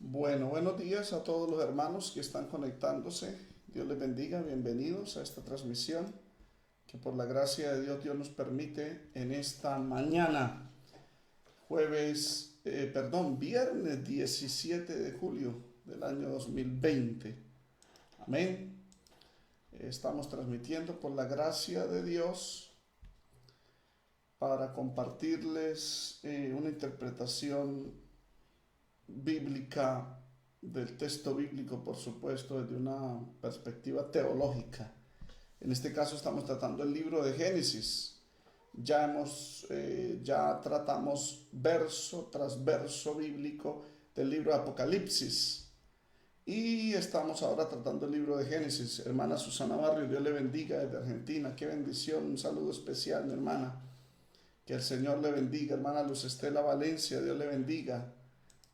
Bueno, buenos días a todos los hermanos que están conectándose. Dios les bendiga, bienvenidos a esta transmisión que por la gracia de Dios nos permite en esta mañana, viernes 17 de julio del año 2020. Amén. Estamos transmitiendo por la gracia de Dios para compartirles una interpretación bíblica del texto bíblico, por supuesto, desde una perspectiva teológica. En este caso estamos tratando el libro de Génesis. Ya tratamos verso tras verso bíblico del libro de Apocalipsis. Y estamos ahora tratando el libro de Génesis. Hermana Susana Barrio, Dios le bendiga desde Argentina. Qué bendición, un saludo especial, mi hermana. Que el Señor le bendiga. Hermana Luz Estela Valencia, Dios le bendiga.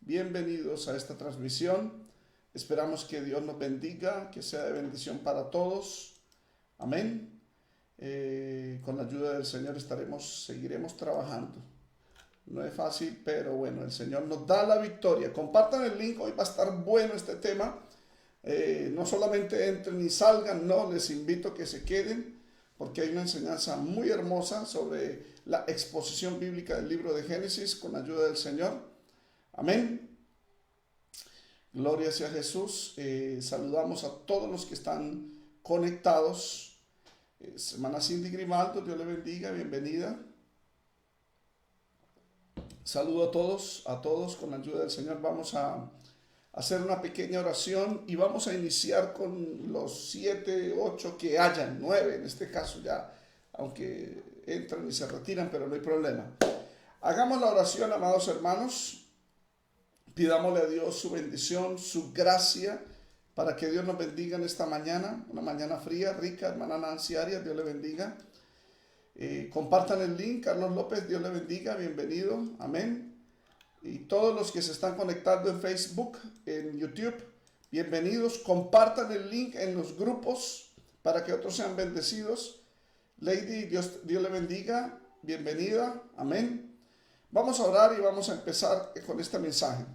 Bienvenidos a esta transmisión. Esperamos que Dios nos bendiga, que sea de bendición para todos. Amén. Con la ayuda del Señor seguiremos trabajando. No es fácil, pero bueno, el Señor nos da la victoria. Compartan el link, hoy va a estar bueno este tema. No solamente entren y salgan, no, les invito a que se queden, porque hay una enseñanza muy hermosa sobre la exposición bíblica del libro de Génesis con la ayuda del Señor. Amén. Gloria sea Jesús. Saludamos a todos los que están conectados. Hermana Cindy Grimaldo, Dios le bendiga, bienvenida. Saludo a todos con la ayuda del Señor. Vamos a hacer una pequeña oración y vamos a iniciar con los 7, 8 que hayan, 9 en este caso ya, aunque entran y se retiran, pero no hay problema. Hagamos la oración, amados hermanos. Pidámosle a Dios su bendición, su gracia, para que Dios nos bendiga en esta mañana, una mañana fría, rica. Hermana Nancy Arias, Dios le bendiga. Compartan el link. Carlos López, Dios le bendiga, bienvenido, amén. Y todos los que se están conectando en Facebook, en YouTube, bienvenidos. Compartan el link en los grupos para que otros sean bendecidos. Lady, Dios le bendiga, bienvenida, amén. Vamos a orar y vamos a empezar con este mensaje.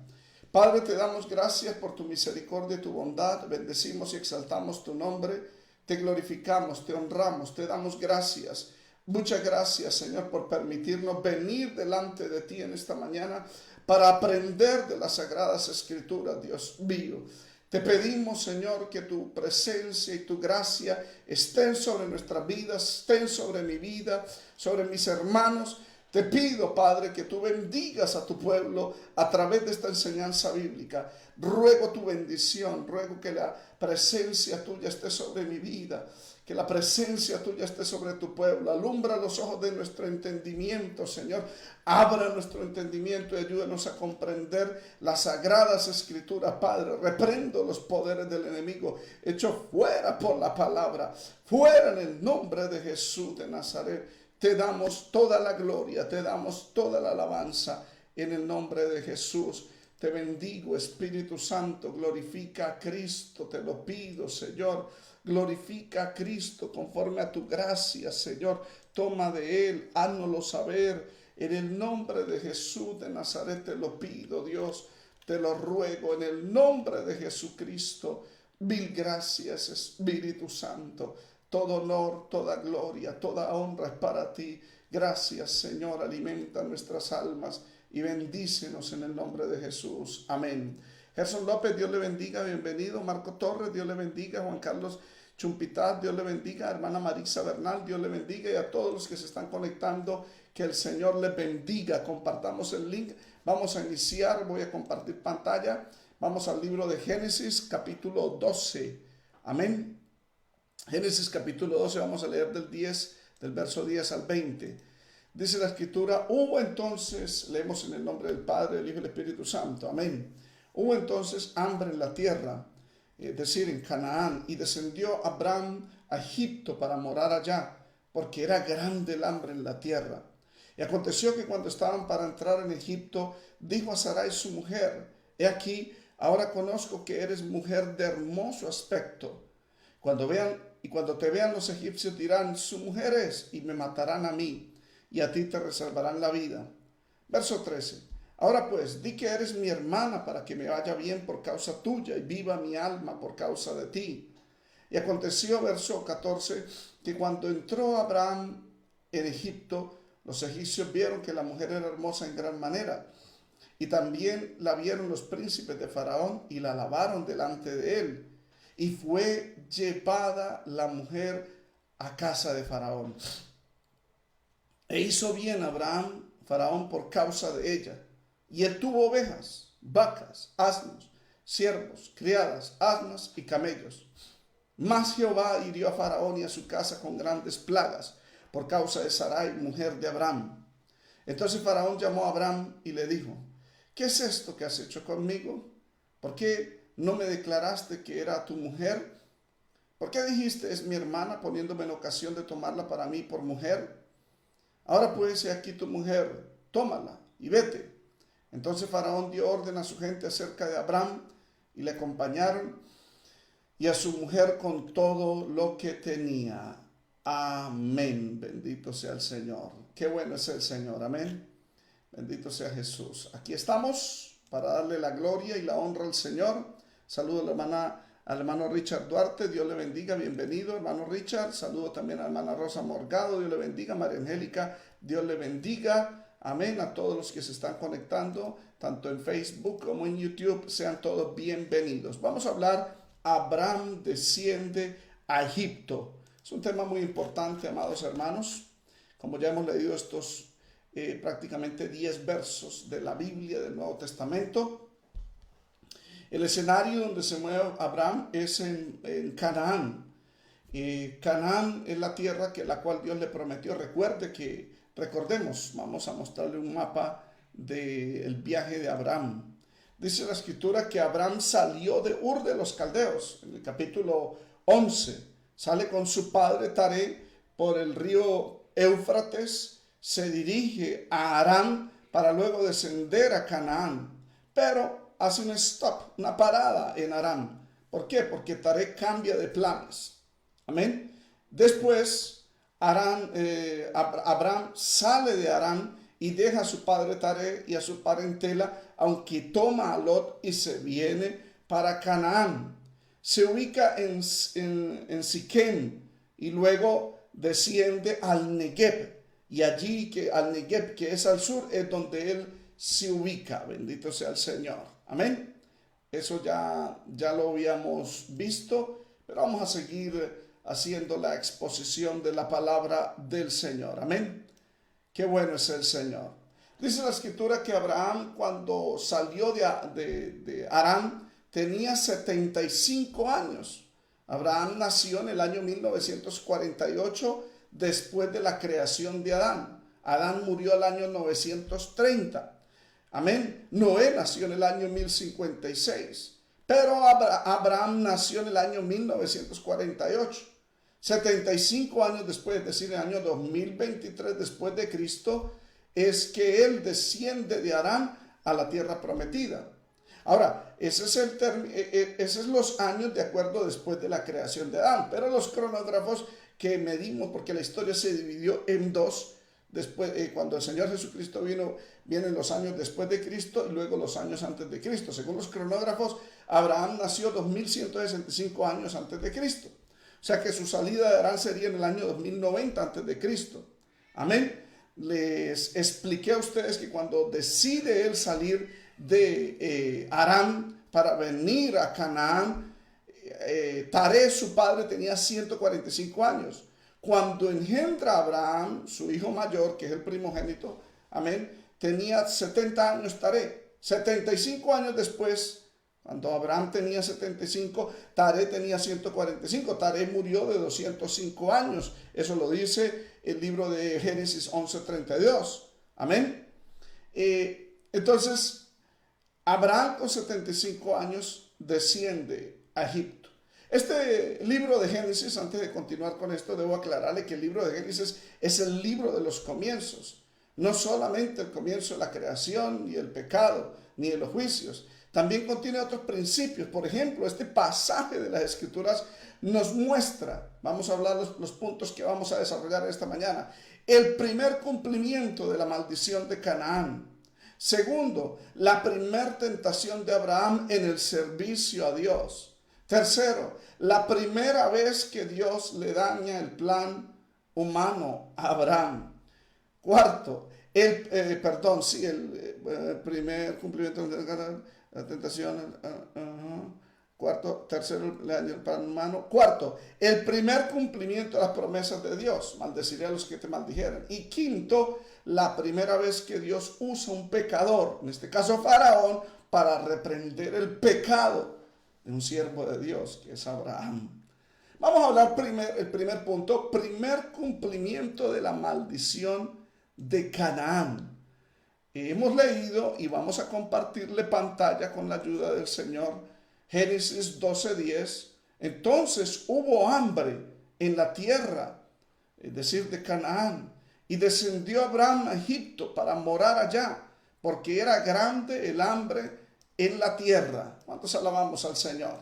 Padre, te damos gracias por tu misericordia y tu bondad. Bendecimos y exaltamos tu nombre. Te glorificamos, te honramos, te damos gracias. Muchas gracias, Señor, por permitirnos venir delante de ti en esta mañana para aprender de las sagradas escrituras, Dios mío. Te pedimos, Señor, que tu presencia y tu gracia estén sobre nuestras vidas, estén sobre mi vida, sobre mis hermanos. Te pido, Padre, que tú bendigas a tu pueblo a través de esta enseñanza bíblica. Ruego tu bendición, ruego que la presencia tuya esté sobre mi vida, que la presencia tuya esté sobre tu pueblo. Alumbra los ojos de nuestro entendimiento, Señor. Abra nuestro entendimiento y ayúdanos a comprender las sagradas escrituras, Padre. Reprendo los poderes del enemigo, hecho fuera por la palabra, fuera en el nombre de Jesús de Nazaret. Te damos toda la gloria, te damos toda la alabanza en el nombre de Jesús. Te bendigo, Espíritu Santo, glorifica a Cristo, te lo pido, Señor. Glorifica a Cristo conforme a tu gracia, Señor. Toma de Él, háznoslo saber. En el nombre de Jesús de Nazaret te lo pido, Dios. Te lo ruego en el nombre de Jesucristo. Mil gracias, Espíritu Santo. Todo honor, toda gloria, toda honra es para ti. Gracias, Señor. Alimenta nuestras almas y bendícenos en el nombre de Jesús. Amén. Gerson López, Dios le bendiga, bienvenido. Marco Torres, Dios le bendiga. Juan Carlos Chumpitat, Dios le bendiga. Hermana Marisa Bernal, Dios le bendiga. Y a todos los que se están conectando, que el Señor les bendiga. Compartamos el link. Vamos a iniciar, voy a compartir pantalla. Vamos al libro de Génesis, capítulo 12. Amén. Génesis capítulo 12, vamos a leer del verso 10 al 20. Dice la escritura, hubo entonces, leemos en el nombre del Padre, del Hijo y del Espíritu Santo, amén. Hubo entonces hambre en la tierra, es decir, en Canaán, y descendió Abraham a Egipto para morar allá, porque era grande el hambre en la tierra. Y aconteció que cuando estaban para entrar en Egipto, dijo a Sarai su mujer, he aquí, ahora conozco que eres mujer de hermoso aspecto. Cuando te vean los egipcios dirán, su mujer es, y me matarán a mí, y a ti te reservarán la vida. Verso 13. Ahora pues, di que eres mi hermana para que me vaya bien por causa tuya y viva mi alma por causa de ti. Y aconteció, verso 14, que cuando entró Abraham en Egipto, los egipcios vieron que la mujer era hermosa en gran manera. Y también la vieron los príncipes de Faraón y la alabaron delante de él. Y fue llevada la mujer a casa de Faraón. E hizo bien Abraham, Faraón, por causa de ella. Y él tuvo ovejas, vacas, asnos, siervos, criadas, asnas y camellos. Mas Jehová hirió a Faraón y a su casa con grandes plagas por causa de Sarai, mujer de Abraham. Entonces Faraón llamó a Abraham y le dijo: ¿qué es esto que has hecho conmigo? ¿Por qué no me declaraste que era tu mujer? ¿Por qué dijiste es mi hermana, poniéndome en ocasión de tomarla para mí por mujer? Ahora pues, he aquí tu mujer, tómala y vete. Entonces Faraón dio orden a su gente acerca de Abraham y le acompañaron, y a su mujer con todo lo que tenía. Amén. Bendito sea el Señor. Qué bueno es el Señor. Amén. Bendito sea Jesús. Aquí estamos para darle la gloria y la honra al Señor. Saludo al hermano Richard Duarte. Dios le bendiga. Bienvenido, hermano Richard. Saludo también a la hermana Rosa Morgado. Dios le bendiga. María Angélica. Dios le bendiga. Amén. A todos los que se están conectando, tanto en Facebook como en YouTube, sean todos bienvenidos. Vamos a hablar: Abraham desciende a Egipto. Es un tema muy importante, amados hermanos. Como ya hemos leído estos prácticamente 10 versos de la Biblia del Nuevo Testamento, el escenario donde se mueve Abraham es en Canaán. Canaán es la tierra la cual Dios le prometió. Recordemos, vamos a mostrarle un mapa del viaje de Abraham. Dice la escritura que Abraham salió de Ur de los Caldeos, en el capítulo 11. Sale con su padre Taré por el río Éufrates, se dirige a Harán para luego descender a Canaán. Pero hace un stop, una parada en Harán. ¿Por qué? Porque Taré cambia de planes. Amén. Después, Abraham sale de Harán y deja a su padre Taré y a su parentela, aunque toma a Lot y se viene para Canaán. Se ubica en Siquem y luego desciende al Negev. Y allí, al Negev, que es al sur, es donde él se ubica. Bendito sea el Señor. Amén. Eso ya lo habíamos visto, pero vamos a seguir haciendo la exposición de la palabra del Señor. Amén. Qué bueno es el Señor. Dice la escritura que Abraham, cuando salió de Harán, tenía 75 años. Abraham nació en el año 1948, después de la creación de Adán. Adán murió el año 930. Amén. Noé nació en el año 1056. Pero Abraham nació en el año 1948. 75 años después, es decir, en el año 2023 después de Cristo, es que él desciende de Harán a la tierra prometida. Ahora, esos son los años de acuerdo después de la creación de Adán, pero los cronógrafos que medimos, porque la historia se dividió en dos, después, cuando el Señor Jesucristo vienen los años después de Cristo y luego los años antes de Cristo. Según los cronógrafos, Abraham nació 2165 años antes de Cristo. O sea que su salida de Harán sería en el año 2090 antes de Cristo. Amén. Les expliqué a ustedes que cuando decide él salir de Harán para venir a Canaán, Taré, su padre, tenía 145 años. Cuando engendra a Abraham, su hijo mayor, que es el primogénito, amén, tenía 70 años Taré. 75 años después, cuando Abraham tenía 75, Taré tenía 145. Taré murió de 205 años. Eso lo dice el libro de Génesis 11:32. Amén. Entonces, Abraham con 75 años desciende a Egipto. Este libro de Génesis, antes de continuar con esto, debo aclararle que el libro de Génesis es el libro de los comienzos. No solamente el comienzo de la creación, ni el pecado, ni de los juicios. También contiene otros principios. Por ejemplo, este pasaje de las Escrituras nos muestra, vamos a hablar los puntos que vamos a desarrollar esta mañana, el primer cumplimiento de la maldición de Canaán. Segundo, la primera tentación de Abraham en el servicio a Dios. Tercero, la primera vez que Dios le daña el plan humano a Abraham. Cuarto, el primer cumplimiento de la tentación. Cuarto, tercero, el plan humano. Cuarto, el primer cumplimiento de las promesas de Dios. Maldeciré a los que te maldijeren. Y quinto, la primera vez que Dios usa un pecador, en este caso Faraón, para reprender el pecado de un siervo de Dios, que es Abraham. Vamos a hablar el primer punto, primer cumplimiento de la maldición de Canaán. Hemos leído y vamos a compartirle pantalla con la ayuda del Señor. Génesis 12:10. Entonces hubo hambre en la tierra, es decir, de Canaán, y descendió Abraham a Egipto para morar allá, porque era grande el hambre en la tierra. ¿Cuántos alabamos al Señor?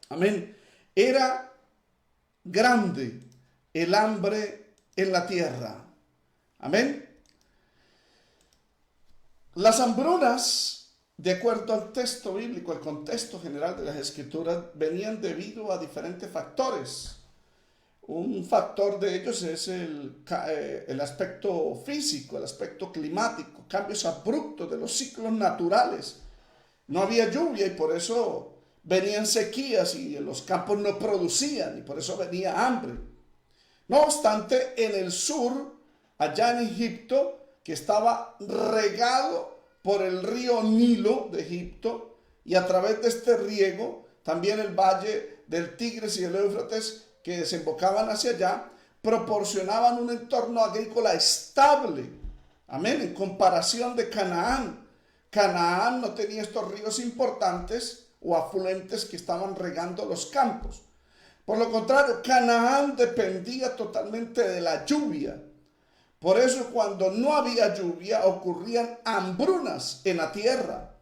Amén. Era grande el hambre en la tierra. Amén. Las hambrunas, de acuerdo al texto bíblico, el contexto general de las Escrituras, venían debido a diferentes factores. Un factor de ellos es el aspecto físico, el aspecto climático, cambios abruptos de los ciclos naturales. No había lluvia y por eso venían sequías y los campos no producían y por eso venía hambre. No obstante, en el sur, allá en Egipto, que estaba regado por el río Nilo de Egipto, y a través de este riego, también el valle del Tigris y el Éufrates, que desembocaban hacia allá, proporcionaban un entorno agrícola estable. Amén. En comparación de Canaán. Canaán no tenía estos ríos importantes o afluentes que estaban regando los campos. Por lo contrario, Canaán dependía totalmente de la lluvia. Por eso cuando no había lluvia ocurrían hambrunas en la tierra.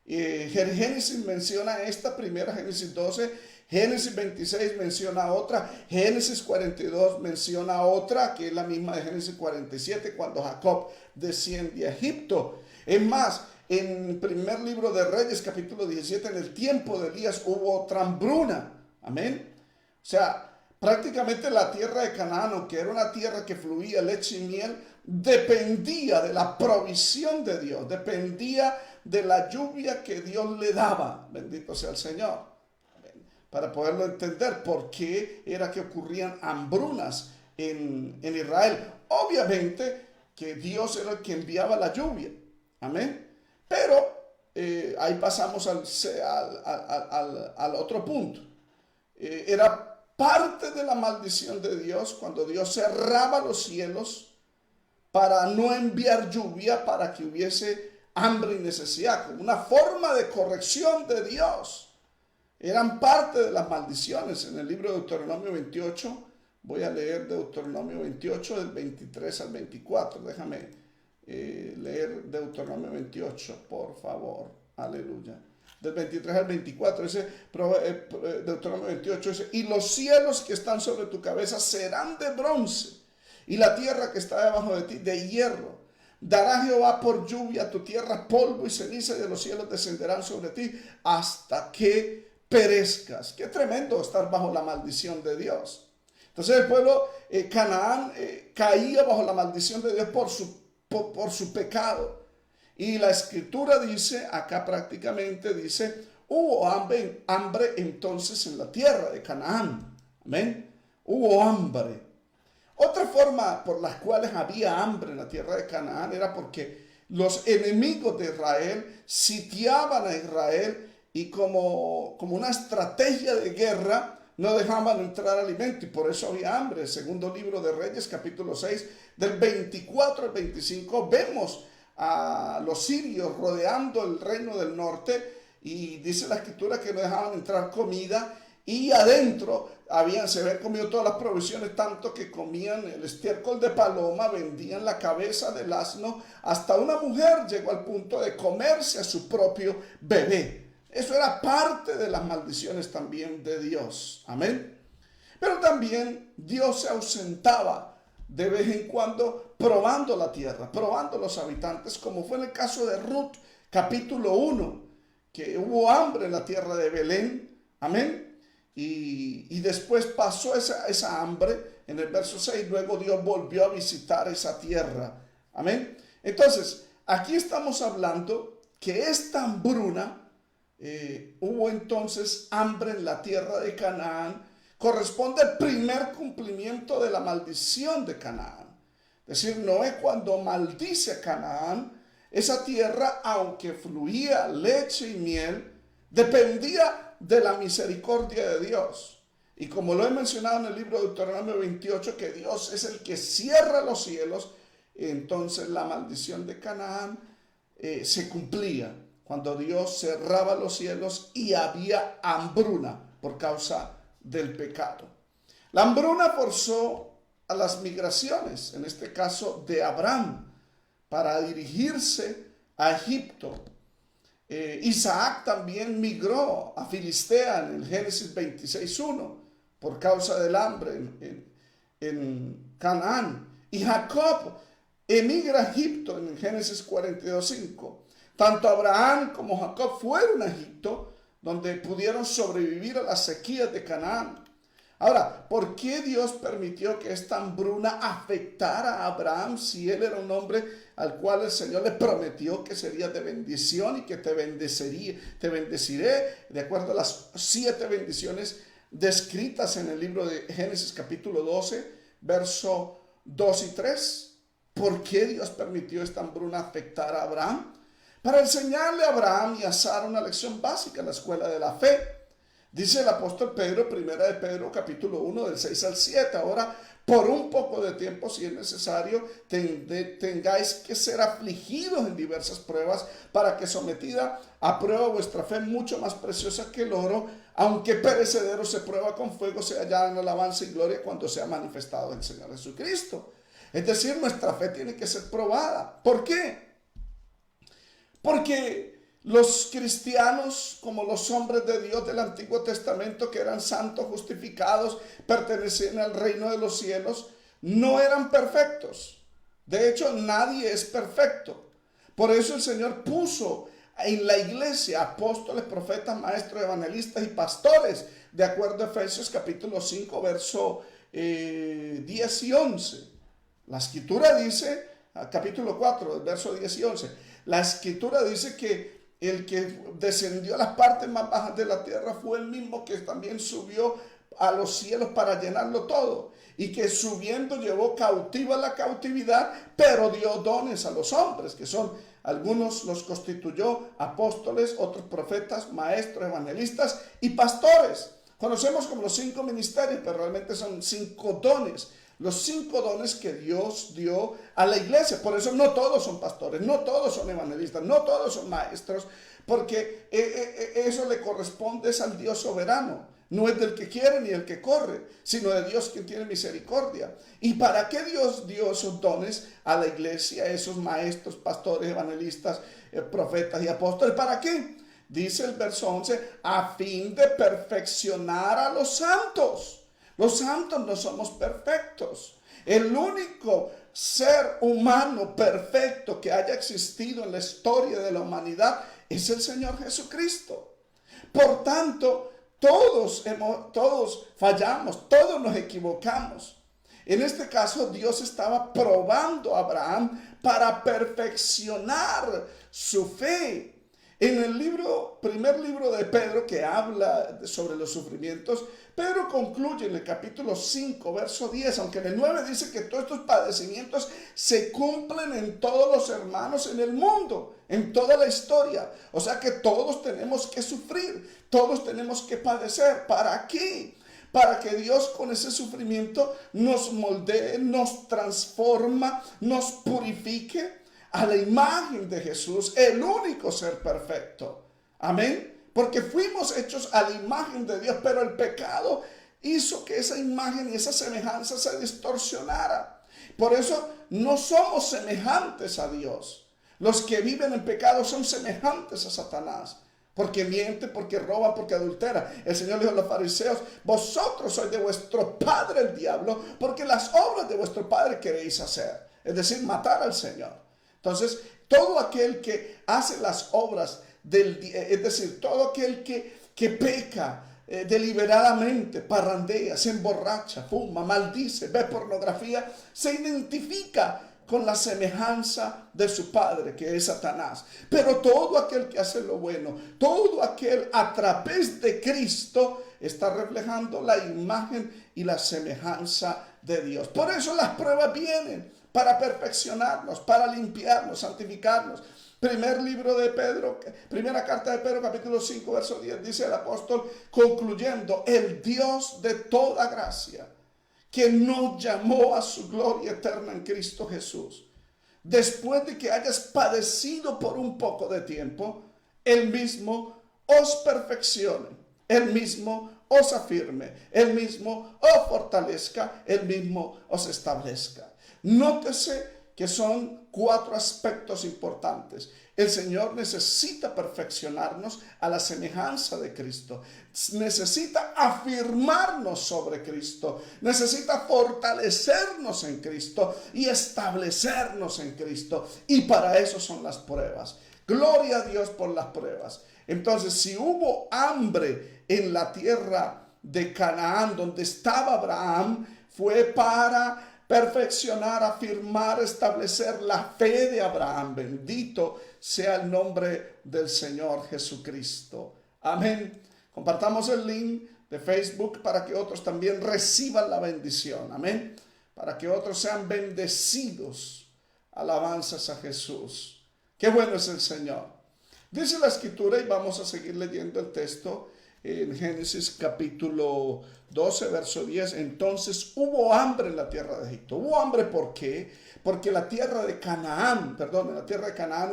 Génesis menciona esta primera, Génesis 12, Génesis 26 menciona otra, Génesis 42 menciona otra, que es la misma de Génesis 47, cuando Jacob desciende a Egipto. Es más, en el primer libro de Reyes, capítulo 17, en el tiempo de Elías hubo otra hambruna. Amén. O sea, prácticamente la tierra de Canaán, que era una tierra que fluía leche y miel, dependía de la provisión de Dios, dependía de la lluvia que Dios le daba. Bendito sea el Señor. Para poderlo entender, por qué era que ocurrían hambrunas en Israel. Obviamente que Dios era el que enviaba la lluvia. Amén. Pero ahí pasamos al otro punto. Era parte de la maldición de Dios cuando Dios cerraba los cielos para no enviar lluvia, para que hubiese hambre y necesidad, como una forma de corrección de Dios. Eran parte de las maldiciones. En el libro de Deuteronomio 28, voy a leer Deuteronomio 28 del 23 al 24. Déjame leer Deuteronomio 28, por favor. Aleluya. Del 23 al 24, Deuteronomio 28 dice: y los cielos que están sobre tu cabeza serán de bronce, y la tierra que está debajo de ti de hierro. Dará Jehová por lluvia a tu tierra polvo y ceniza, y de los cielos descenderán sobre ti hasta que perezcas. Qué tremendo estar bajo la maldición de Dios. Entonces el pueblo Canaán caía bajo la maldición de Dios por su pecado. Y la escritura dice, acá prácticamente dice, hubo hambre entonces en la tierra de Canaán. Amén. Hubo hambre. Otra forma por las cuales había hambre en la tierra de Canaán era porque los enemigos de Israel sitiaban a Israel y como una estrategia de guerra no dejaban entrar alimento, y por eso había hambre. El segundo libro de Reyes, capítulo 6, del 24 al 25, vemos a los sirios rodeando el reino del norte, y dice la escritura que no dejaban entrar comida, y adentro se habían comido todas las provisiones, tanto que comían el estiércol de paloma, vendían la cabeza del asno, hasta una mujer llegó al punto de comerse a su propio bebé. Eso era parte de las maldiciones también de Dios. Amén. Pero también Dios se ausentaba de vez en cuando probando la tierra, probando los habitantes, como fue en el caso de Ruth, capítulo 1, que hubo hambre en la tierra de Belén, amén, y después pasó esa hambre en el verso 6, luego Dios volvió a visitar esa tierra, amén. Entonces, aquí estamos hablando que esta hambruna, hubo entonces hambre en la tierra de Canaán, corresponde al primer cumplimiento de la maldición de Canaán. Es decir, Noé cuando maldice a Canaán, esa tierra, aunque fluía leche y miel, dependía de la misericordia de Dios. Y como lo he mencionado en el libro de Deuteronomio 28, que Dios es el que cierra los cielos, entonces la maldición de Canaán se cumplía cuando Dios cerraba los cielos y había hambruna por causa del pecado. La hambruna forzó a las migraciones, en este caso de Abraham, para dirigirse a Egipto. Isaac también migró a Filistea en el Génesis 26:1 por causa del hambre en Canaán. Y Jacob emigra a Egipto en el Génesis 42:5. Tanto Abraham como Jacob fueron a Egipto, donde pudieron sobrevivir a las sequías de Canaán. Ahora, ¿por qué Dios permitió que esta hambruna afectara a Abraham si él era un hombre al cual el Señor le prometió que sería de bendición y que te bendeciré de acuerdo a las 7 bendiciones descritas en el libro de Génesis capítulo 12, verso 2 y 3? ¿Por qué Dios permitió esta hambruna afectar a Abraham? Para enseñarle a Abraham y a Sara una lección básica en la escuela de la fe. Dice el apóstol Pedro, primera de Pedro, capítulo 1, del 6 al 7. Ahora, por un poco de tiempo, si es necesario, tengáis que ser afligidos en diversas pruebas, para que sometida a prueba vuestra fe, mucho más preciosa que el oro, aunque perecedero se prueba con fuego, se hallada en alabanza y gloria cuando sea manifestado el Señor Jesucristo. Es decir, nuestra fe tiene que ser probada. ¿Por qué? Porque los cristianos, como los hombres de Dios del Antiguo Testamento, que eran santos, justificados, pertenecían al reino de los cielos, no eran perfectos. De hecho, nadie es perfecto. Por eso el Señor puso en la iglesia apóstoles, profetas, maestros, evangelistas y pastores, de acuerdo a Efesios capítulo 5, verso 10 y 11. La escritura dice, capítulo 4, verso 10 y 11, la escritura dice que el que descendió a las partes más bajas de la tierra fue el mismo que también subió a los cielos para llenarlo todo, y que subiendo llevó cautiva la cautividad, pero dio dones a los hombres, que son algunos los constituyó apóstoles, otros profetas, maestros, evangelistas y pastores. Conocemos como los 5 ministerios, pero realmente son 5 dones. Los 5 dones que Dios dio a la iglesia. Por eso no todos son pastores, no todos son evangelistas, no todos son maestros, porque eso le corresponde al Dios soberano. No es del que quiere ni el que corre, sino de Dios quien tiene misericordia. ¿Y para qué Dios dio esos dones a la iglesia, esos maestros, pastores, evangelistas, profetas y apóstoles? ¿Para qué? Dice el verso 11, a fin de perfeccionar a los santos. Los santos no somos perfectos. El único ser humano perfecto que haya existido en la historia de la humanidad es el Señor Jesucristo. Por tanto, todos fallamos, todos nos equivocamos. En este caso, Dios estaba probando a Abraham para perfeccionar su fe. En el primer libro de Pedro, que habla sobre los sufrimientos, Pedro concluye en el capítulo 5, verso 10, aunque en el 9 dice que todos estos padecimientos se cumplen en todos los hermanos en el mundo, en toda la historia. O sea que todos tenemos que sufrir, todos tenemos que padecer. ¿Para qué? Para que Dios con ese sufrimiento nos moldee, nos transforma, nos purifique a la imagen de Jesús, el único ser perfecto. Amén. Porque fuimos hechos a la imagen de Dios, pero el pecado hizo que esa imagen y esa semejanza se distorsionara. Por eso no somos semejantes a Dios. Los que viven en pecado son semejantes a Satanás. porque miente, porque roba, porque adultera. El Señor dijo a los fariseos: vosotros sois de vuestro padre el diablo, porque las obras de vuestro padre queréis hacer, es decir, matar al Señor. Entonces, todo aquel que hace las obras es decir, todo aquel que peca deliberadamente, parrandea, se emborracha, fuma, maldice, ve pornografía, se identifica con la semejanza de su padre, que es Satanás. Pero todo aquel que hace lo bueno, todo aquel a través de Cristo, está reflejando la imagen y la semejanza de Dios. Por eso las pruebas vienen, para perfeccionarnos, para limpiarnos, santificarnos. Primera carta de Pedro, capítulo 5, verso 10, dice el apóstol, concluyendo: el Dios de toda gracia, que nos llamó a su gloria eterna en Cristo Jesús, después de que hayas padecido por un poco de tiempo, Él mismo os perfeccione, Él mismo os afirme, Él mismo os fortalezca, Él mismo os establezca. Nótese que son 4 aspectos importantes. El Señor necesita perfeccionarnos a la semejanza de Cristo. Necesita afirmarnos sobre Cristo. Necesita fortalecernos en Cristo y establecernos en Cristo. Y para eso son las pruebas. Gloria a Dios por las pruebas. Entonces, si hubo hambre en la tierra de Canaán, donde estaba Abraham, fue para perfeccionar, afirmar, establecer la fe de Abraham. Bendito sea el nombre del Señor Jesucristo. Amén. Compartamos el link de Facebook para que otros también reciban la bendición. Amén. Para que otros sean bendecidos. Alabanzas a Jesús. Qué bueno es el Señor. Dice la Escritura, y vamos a seguir leyendo el texto en Génesis capítulo 12, verso 10. Entonces hubo hambre en la tierra de Egipto. Hubo hambre, ¿por qué? Porque en la tierra de Canaán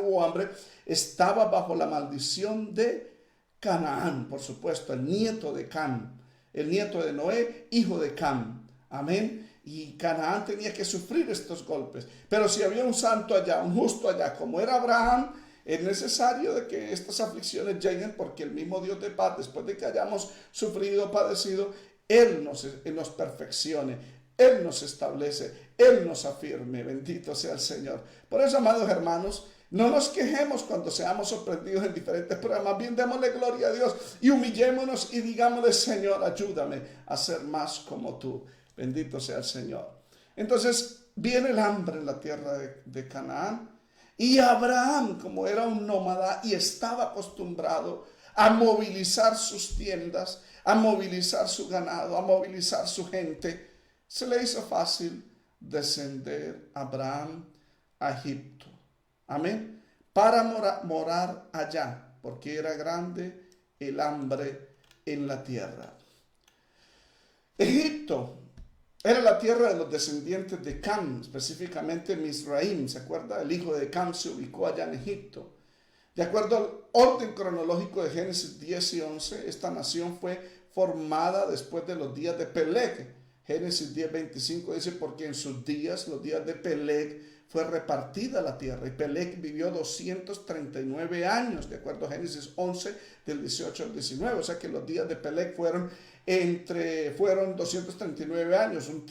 hubo hambre. Estaba bajo la maldición de Canaán, por supuesto, el nieto de Cam, el nieto de Noé, hijo de Cam. Amén. Y Canaán tenía que sufrir estos golpes. Pero si había un santo allá, un justo allá, como era Abraham, es necesario de que estas aflicciones lleguen, porque el mismo Dios de paz, después de que hayamos sufrido, padecido, Él nos perfeccione, Él nos establece, Él nos afirme. Bendito sea el Señor. Por eso, amados hermanos, no nos quejemos cuando seamos sorprendidos en diferentes pruebas. Más bien démosle gloria a Dios y humillémonos y digámosle: Señor, ayúdame a ser más como tú. Bendito sea el Señor. Entonces viene el hambre en la tierra de Canaán. Y Abraham, como era un nómada y estaba acostumbrado a movilizar sus tiendas, a movilizar su ganado, a movilizar su gente, se le hizo fácil descender Abraham a Egipto. Amén. Para morar allá, porque era grande el hambre en la tierra. Egipto era la tierra de los descendientes de Cam, específicamente Misraim. ¿Se acuerda? El hijo de Cam se ubicó allá en Egipto. De acuerdo al orden cronológico de Génesis 10 y 11, esta nación fue formada después de los días de Peleg. Génesis 10:25 dice: porque en sus días, los días de Peleg, fue repartida la tierra. Y Peleg vivió 239 años, de acuerdo a Génesis 11, del 18 al 19. O sea que los días de Peleg fueron 239 años, un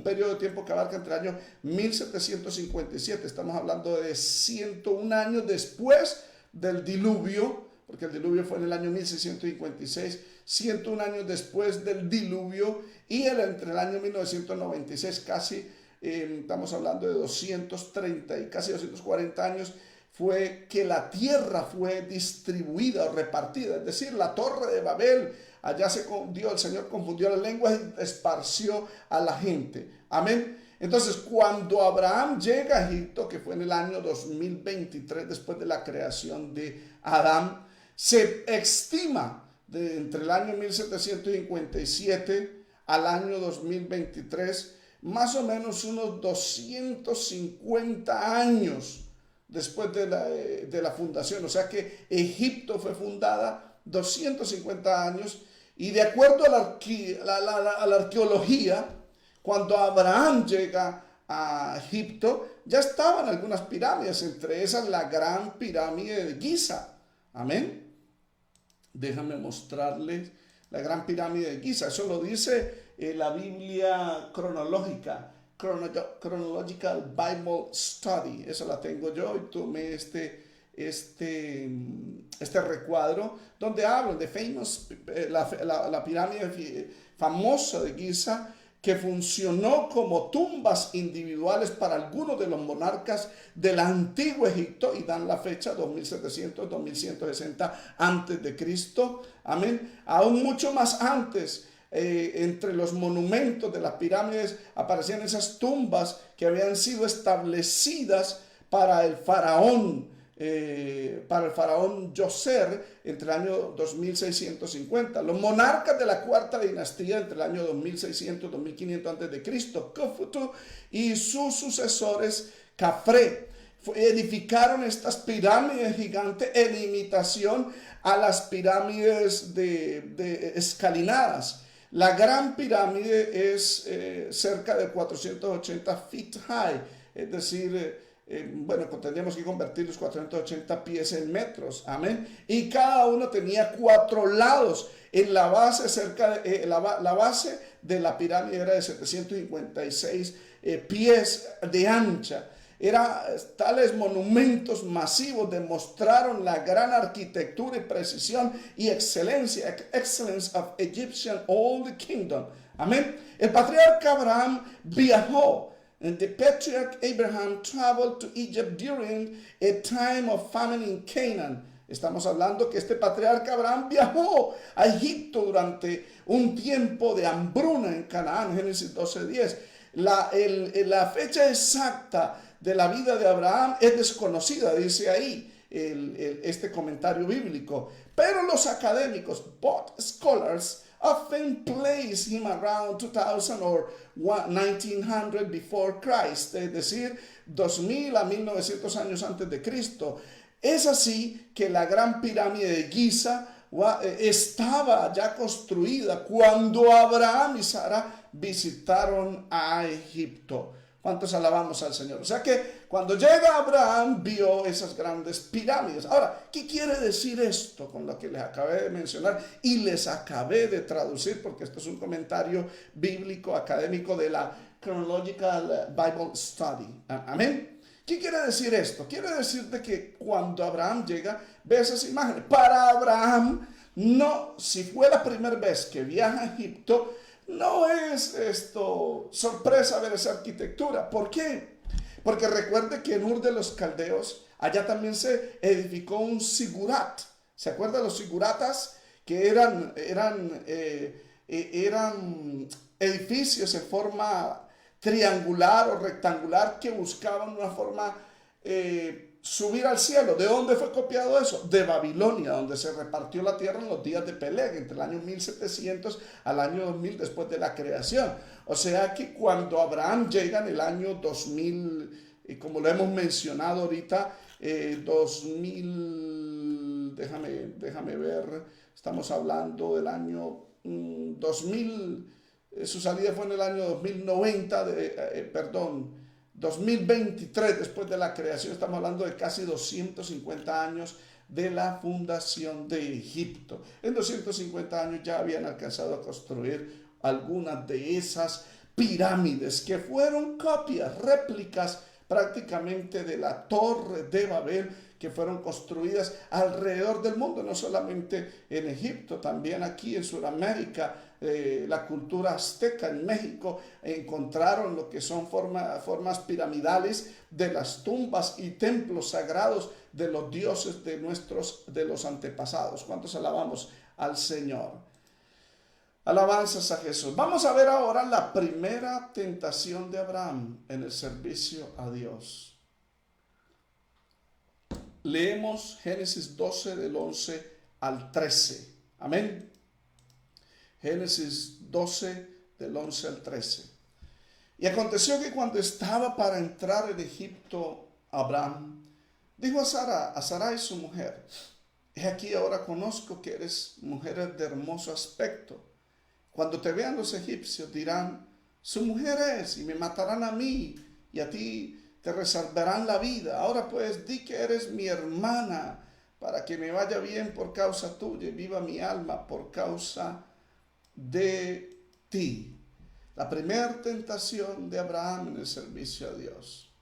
periodo de tiempo que abarca entre el año 1757, estamos hablando de 101 años después del diluvio, porque el diluvio fue en el año 1656, 101 años después del diluvio, y entre el año 1996, casi, estamos hablando de 230 y casi 240 años, fue que la tierra fue distribuida o repartida, es decir, la torre de Babel. Allá el Señor confundió las lenguas y esparció a la gente. Amén. Entonces, cuando Abraham llega a Egipto, que fue en el año 2023, después de la creación de Adán, se estima entre el año 1757 al año 2023, más o menos unos 250 años después de la fundación. O sea que Egipto fue fundada 250 años. Y de acuerdo a la arqueología, cuando Abraham llega a Egipto, ya estaban algunas pirámides, entre esas la gran pirámide de Giza. Amén. Déjame mostrarles la gran pirámide de Giza. Eso lo dice la Biblia cronológica, Chronological Bible Study. Esa la tengo yo y tomé este recuadro donde hablan de la pirámide famosa de Giza, que funcionó como tumbas individuales para algunos de los monarcas del antiguo Egipto y dan la fecha 2700-2160 antes de Cristo. Amén. Aún mucho más antes, entre los monumentos de las pirámides aparecían esas tumbas que habían sido establecidas para el faraón Djoser entre el año 2650. Los monarcas de la cuarta dinastía entre el año 2600-2500 antes de Cristo, Khufu y sus sucesores Khafre, edificaron estas pirámides gigantes en imitación a las pirámides de escalinadas. La gran pirámide es cerca de 480 feet high, es decir, bueno, tendríamos que convertir los 480 pies en metros, amén. Y cada uno tenía 4 lados. En la base, la base de la pirámide era de 756 pies de ancha. Tales monumentos masivos demostraron la gran arquitectura y precisión y excelencia, excellence of Egyptian Old Kingdom. Amén. El patriarca Abraham viajó. And the patriarch Abraham traveled to Egypt during a time of famine in Canaan. Estamos hablando que este patriarca Abraham viajó a Egipto durante un tiempo de hambruna en Canaán, Génesis 12:10. La fecha exacta de la vida de Abraham es desconocida, dice ahí este comentario bíblico. Pero los académicos, both scholars, often place him around 2000 or 1900 before Christ, es decir, 2000 a 1900 años antes de Cristo. Es así que la gran pirámide de Giza estaba ya construida cuando Abraham y Sara visitaron a Egipto. ¿Cuántos alabamos al Señor? O sea que cuando llega Abraham vio esas grandes pirámides. Ahora, ¿qué quiere decir esto con lo que les acabé de mencionar y les acabé de traducir? Porque esto es un comentario bíblico académico de la Chronological Bible Study. Amén. ¿Qué quiere decir esto? Quiere decir de que cuando Abraham llega, ve esas imágenes. Para Abraham, no, si fue la primera vez que viaja a Egipto, no es esto sorpresa ver esa arquitectura. ¿Por qué? Porque recuerde que en Ur de los Caldeos, allá también se edificó un sigurat. ¿Se acuerdan los siguratas? Que eran edificios en forma triangular o rectangular que buscaban una forma subir al cielo. ¿De dónde fue copiado eso? De Babilonia, donde se repartió la tierra en los días de Peleg, entre el año 1700 al año 2000 después de la creación. O sea que cuando Abraham llega en el año 2000, como lo hemos mencionado ahorita, 2000, déjame ver, estamos hablando del año 2000, su salida fue en el año 2090, 2023 después de la creación. Estamos hablando de casi 250 años de la fundación de Egipto. En 250 años ya habían alcanzado a construir algunas de esas pirámides que fueron copias, réplicas prácticamente de la Torre de Babel, que fueron construidas alrededor del mundo, no solamente en Egipto, también aquí en Sudamérica. La cultura azteca en México encontraron lo que son formas piramidales de las tumbas y templos sagrados de los dioses de los antepasados. ¿Cuántos alabamos al Señor? Alabanzas a Jesús. Vamos a ver ahora la primera tentación de Abraham en el servicio a Dios. Leemos Génesis 12 del 11 al 13. Amén. Génesis 12 del 11 al 13. Y aconteció que cuando estaba para entrar en Egipto, Abraham dijo a Sarai su mujer: he aquí ahora conozco que eres mujer de hermoso aspecto. Cuando te vean los egipcios dirán: su mujer es, y me matarán a mí, y a ti te reservarán la vida. Ahora pues di que eres mi hermana, para que me vaya bien por causa tuya y viva mi alma por causa de ti. La primera tentación de Abraham en el servicio a Dios.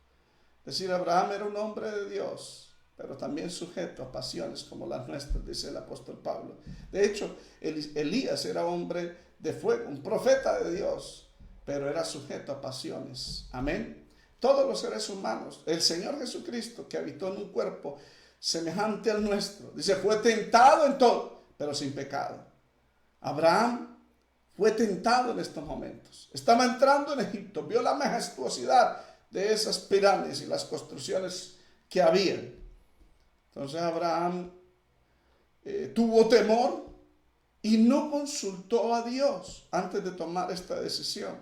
Es decir, Abraham era un hombre de Dios, pero también sujeto a pasiones como las nuestras, dice el apóstol Pablo. De hecho, Elías era hombre de fuego, un profeta de Dios, pero era sujeto a pasiones. Amén. Todos los seres humanos, el Señor Jesucristo, que habitó en un cuerpo semejante al nuestro, dice, fue tentado en todo, pero sin pecado. Abraham fue tentado en estos momentos. Estaba entrando en Egipto, vio la majestuosidad de esas pirámides y las construcciones que había. Entonces Abraham tuvo temor y no consultó a Dios antes de tomar esta decisión.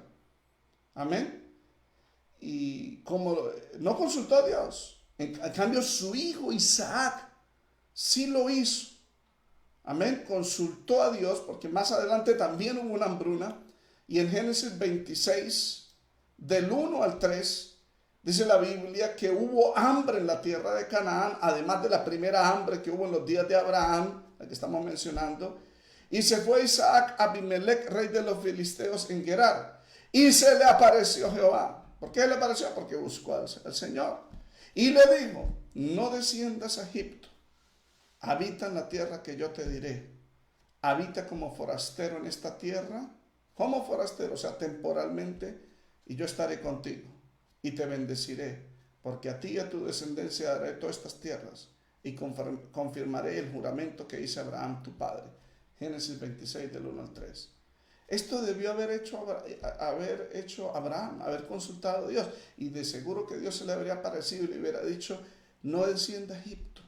Amén. Y como no consultó a Dios, en cambio su hijo Isaac sí lo hizo. Amén. Consultó a Dios porque más adelante también hubo una hambruna. Y en Génesis 26, del 1 al 3, dice la Biblia que hubo hambre en la tierra de Canaán, además de la primera hambre que hubo en los días de Abraham, la que estamos mencionando. Y se fue Isaac a Abimelech, rey de los filisteos, en Gerar. Y se le apareció Jehová. ¿Por qué le apareció? Porque buscó al Señor. Y le dijo, no desciendas a Egipto. Habita en la tierra que yo te diré. Habita como forastero en esta tierra. Como forastero, o sea, temporalmente. Y yo estaré contigo. Y te bendeciré. Porque a ti y a tu descendencia daré todas estas tierras. Y confirmaré el juramento que hice a Abraham tu padre. Génesis 26 del 1 al 3. Esto debió haber hecho Abraham, haber consultado a Dios. Y de seguro que Dios se le habría aparecido y le hubiera dicho, no descienda a Egipto.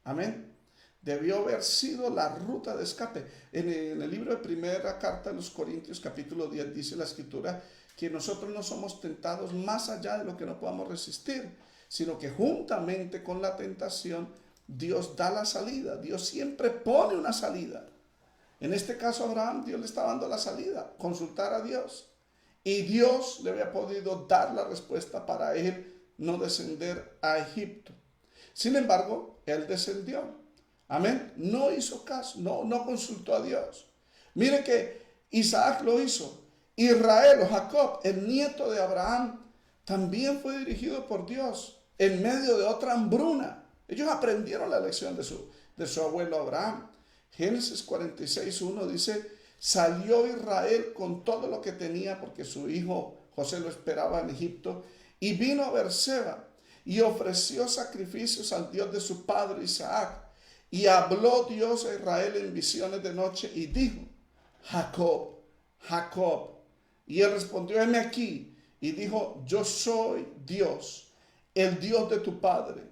Amén. Debió haber sido la ruta de escape. En el libro de primera carta de los Corintios, capítulo 10, dice la Escritura que nosotros no somos tentados más allá de lo que no podamos resistir, sino que juntamente con la tentación, Dios da la salida. Dios siempre pone una salida. En este caso, Abraham, Dios le estaba dando la salida, consultar a Dios. Y Dios le había podido dar la respuesta para él no descender a Egipto. Sin embargo, él descendió. Amén. No hizo caso, no consultó a Dios. Mire que Isaac lo hizo. Israel o Jacob, el nieto de Abraham, también fue dirigido por Dios en medio de otra hambruna. Ellos aprendieron la lección de su abuelo Abraham. Génesis 46:1 dice, salió Israel con todo lo que tenía porque su hijo José lo esperaba en Egipto y vino a Berseba y ofreció sacrificios al Dios de su padre Isaac. Y habló Dios a Israel en visiones de noche y dijo, Jacob, Jacob. Y él respondió, heme aquí. Y dijo, yo soy Dios, el Dios de tu padre.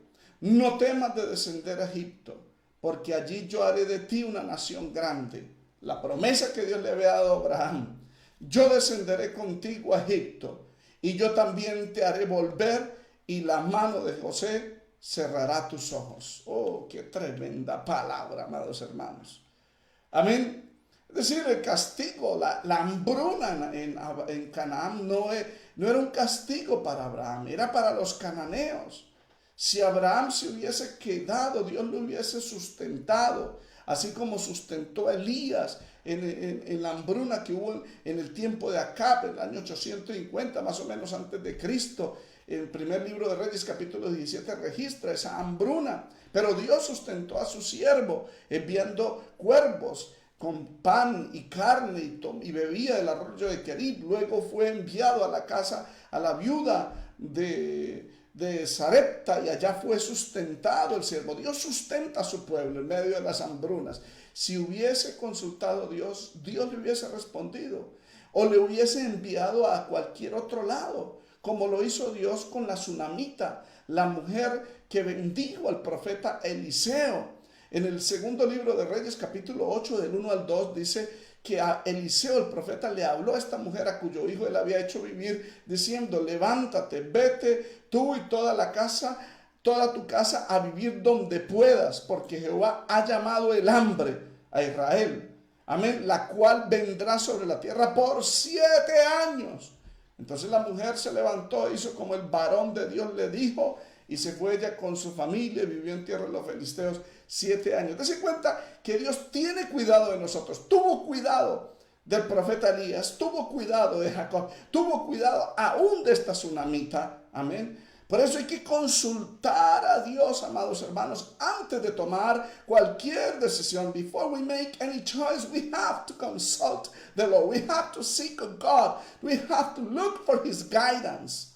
No temas de descender a Egipto, porque allí yo haré de ti una nación grande. La promesa que Dios le había dado a Abraham. Yo descenderé contigo a Egipto, y yo también te haré volver, y la mano de José cerrará tus ojos. Oh, qué tremenda palabra, amados hermanos. Amén. Es decir, el castigo, la hambruna en Canaán no era un castigo para Abraham, era para los cananeos. Si Abraham se hubiese quedado, Dios lo hubiese sustentado, así como sustentó a Elías en la hambruna que hubo en el tiempo de Acab, en el año 850, más o menos antes de Cristo. El primer libro de Reyes, capítulo 17, registra esa hambruna. Pero Dios sustentó a su siervo, enviando cuervos con pan y carne y bebía del arroyo de Querib. Luego fue enviado a la casa, a la viuda de Sarepta, y allá fue sustentado el siervo. Dios sustenta a su pueblo en medio de las hambrunas. Si hubiese consultado a Dios, Dios le hubiese respondido o le hubiese enviado a cualquier otro lado, como lo hizo Dios con la tsunamita, la mujer que bendijo al profeta Eliseo. En el segundo libro de Reyes, capítulo 8, del 1 al 2, dice que a Eliseo, el profeta, le habló a esta mujer a cuyo hijo él había hecho vivir, diciendo, levántate, vete tú y toda tu casa a vivir donde puedas, porque Jehová ha llamado el hambre a Israel. Amén, la cual vendrá sobre la tierra por 7 años. Entonces la mujer se levantó, hizo como el varón de Dios le dijo, y se fue ella con su familia y vivió en tierra de los filisteos 7 años. Dese cuenta que Dios tiene cuidado de nosotros, tuvo cuidado del profeta Elías, tuvo cuidado de Jacob, tuvo cuidado aún de esta tsunamita, amén. Por eso hay que consultar a Dios, amados hermanos, antes de tomar cualquier decisión. Before we make any choice, we have to consult the Lord. We have to seek God. We have to look for His guidance.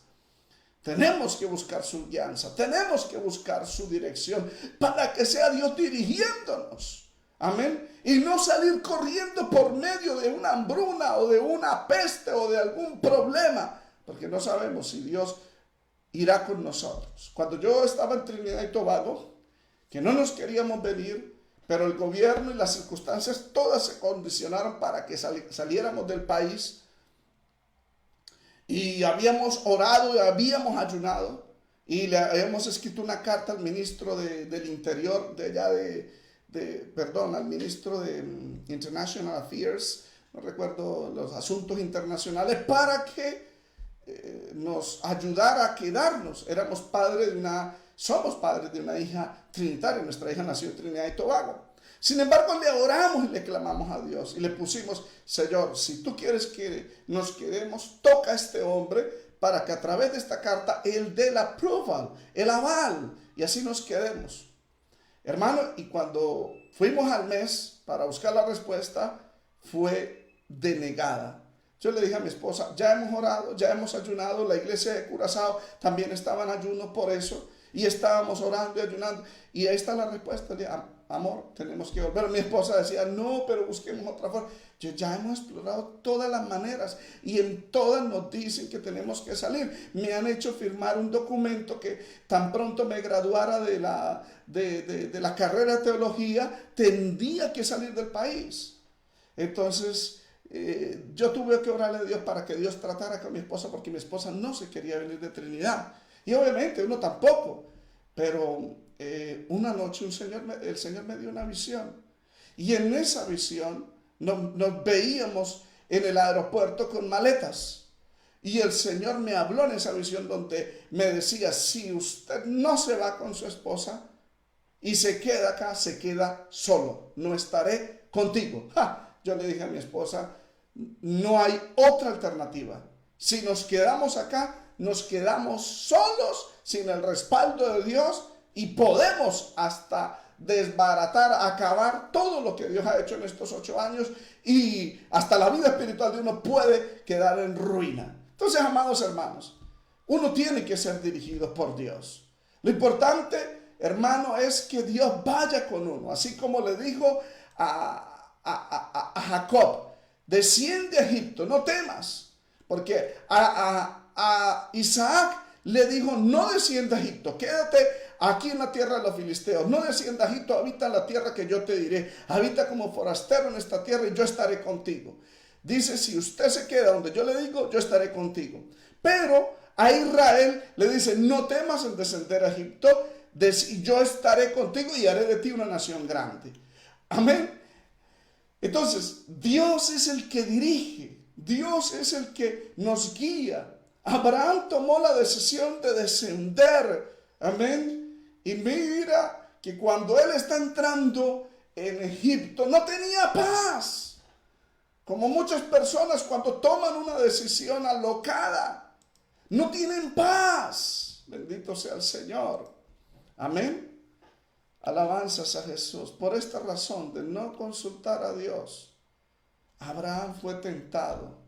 Tenemos que buscar su guianza, tenemos que buscar su dirección para que sea Dios dirigiéndonos. Amén. Y no salir corriendo por medio de una hambruna o de una peste o de algún problema, porque no sabemos si Dios irá con nosotros. Cuando yo estaba en Trinidad y Tobago, que no nos queríamos venir, pero el gobierno y las circunstancias todas se condicionaron para que saliéramos del país, y habíamos orado y habíamos ayunado y le habíamos escrito una carta al ministro del Interior de allá al ministro de International Affairs, no recuerdo, los asuntos internacionales, para que nos ayudara a quedarnos. Somos padres de una hija trinitaria, nuestra hija nació en Trinidad y Tobago. Sin embargo, le oramos y le clamamos a Dios y le pusimos: Señor, si tú quieres que nos quedemos, toca a este hombre para que a través de esta carta Él dé el approval, el aval, y así nos quedemos. Hermano, y cuando fuimos al mes para buscar la respuesta, fue denegada. Yo le dije a mi esposa: ya hemos orado, ya hemos ayunado, la iglesia de Curazao también estaba en ayuno por eso, y estábamos orando y ayunando, y ahí está la respuesta. Le dije: amor, tenemos que volver. Mi esposa decía: no, pero busquemos otra forma. Ya hemos explorado todas las maneras y en todas nos dicen que tenemos que salir. Me han hecho firmar un documento que tan pronto me graduara de la carrera de teología, tendría que salir del país. Entonces yo tuve que orarle a Dios para que Dios tratara con mi esposa, porque mi esposa no se quería venir de Trinidad y obviamente uno tampoco. Pero una noche el Señor me dio una visión, y en esa visión nos veíamos en el aeropuerto con maletas, y el Señor me habló en esa visión donde me decía: si usted no se va con su esposa y se queda acá, se queda solo, no estaré contigo. Yo le dije a mi esposa: no hay otra alternativa. Si nos quedamos acá, nos quedamos solos, sin el respaldo de Dios, y podemos hasta desbaratar, acabar todo lo que Dios ha hecho en estos 8 años, y hasta la vida espiritual de uno puede quedar en ruina. Entonces, amados hermanos, uno tiene que ser dirigido por Dios. Lo importante, hermano, es que Dios vaya con uno, así como le dijo a Jacob: desciende a Egipto, no temas, porque a Isaac le dijo: no descienda a Egipto, quédate aquí en la tierra de los filisteos, no descienda a Egipto, habita en la tierra que yo te diré, habita como forastero en esta tierra y yo estaré contigo. Dice: si usted se queda donde yo le digo, yo estaré contigo. Pero a Israel le dice: no temas en descender a Egipto, yo estaré contigo y haré de ti una nación grande. Amén. Entonces, Dios es el que dirige, Dios es el que nos guía. Abraham tomó la decisión de descender, amén. Y mira que cuando él está entrando en Egipto, no tenía paz. Como muchas personas cuando toman una decisión alocada, no tienen paz. Bendito sea el Señor. Amén. Alabanzas a Jesús. Por esta razón de no consultar a Dios, Abraham fue tentado.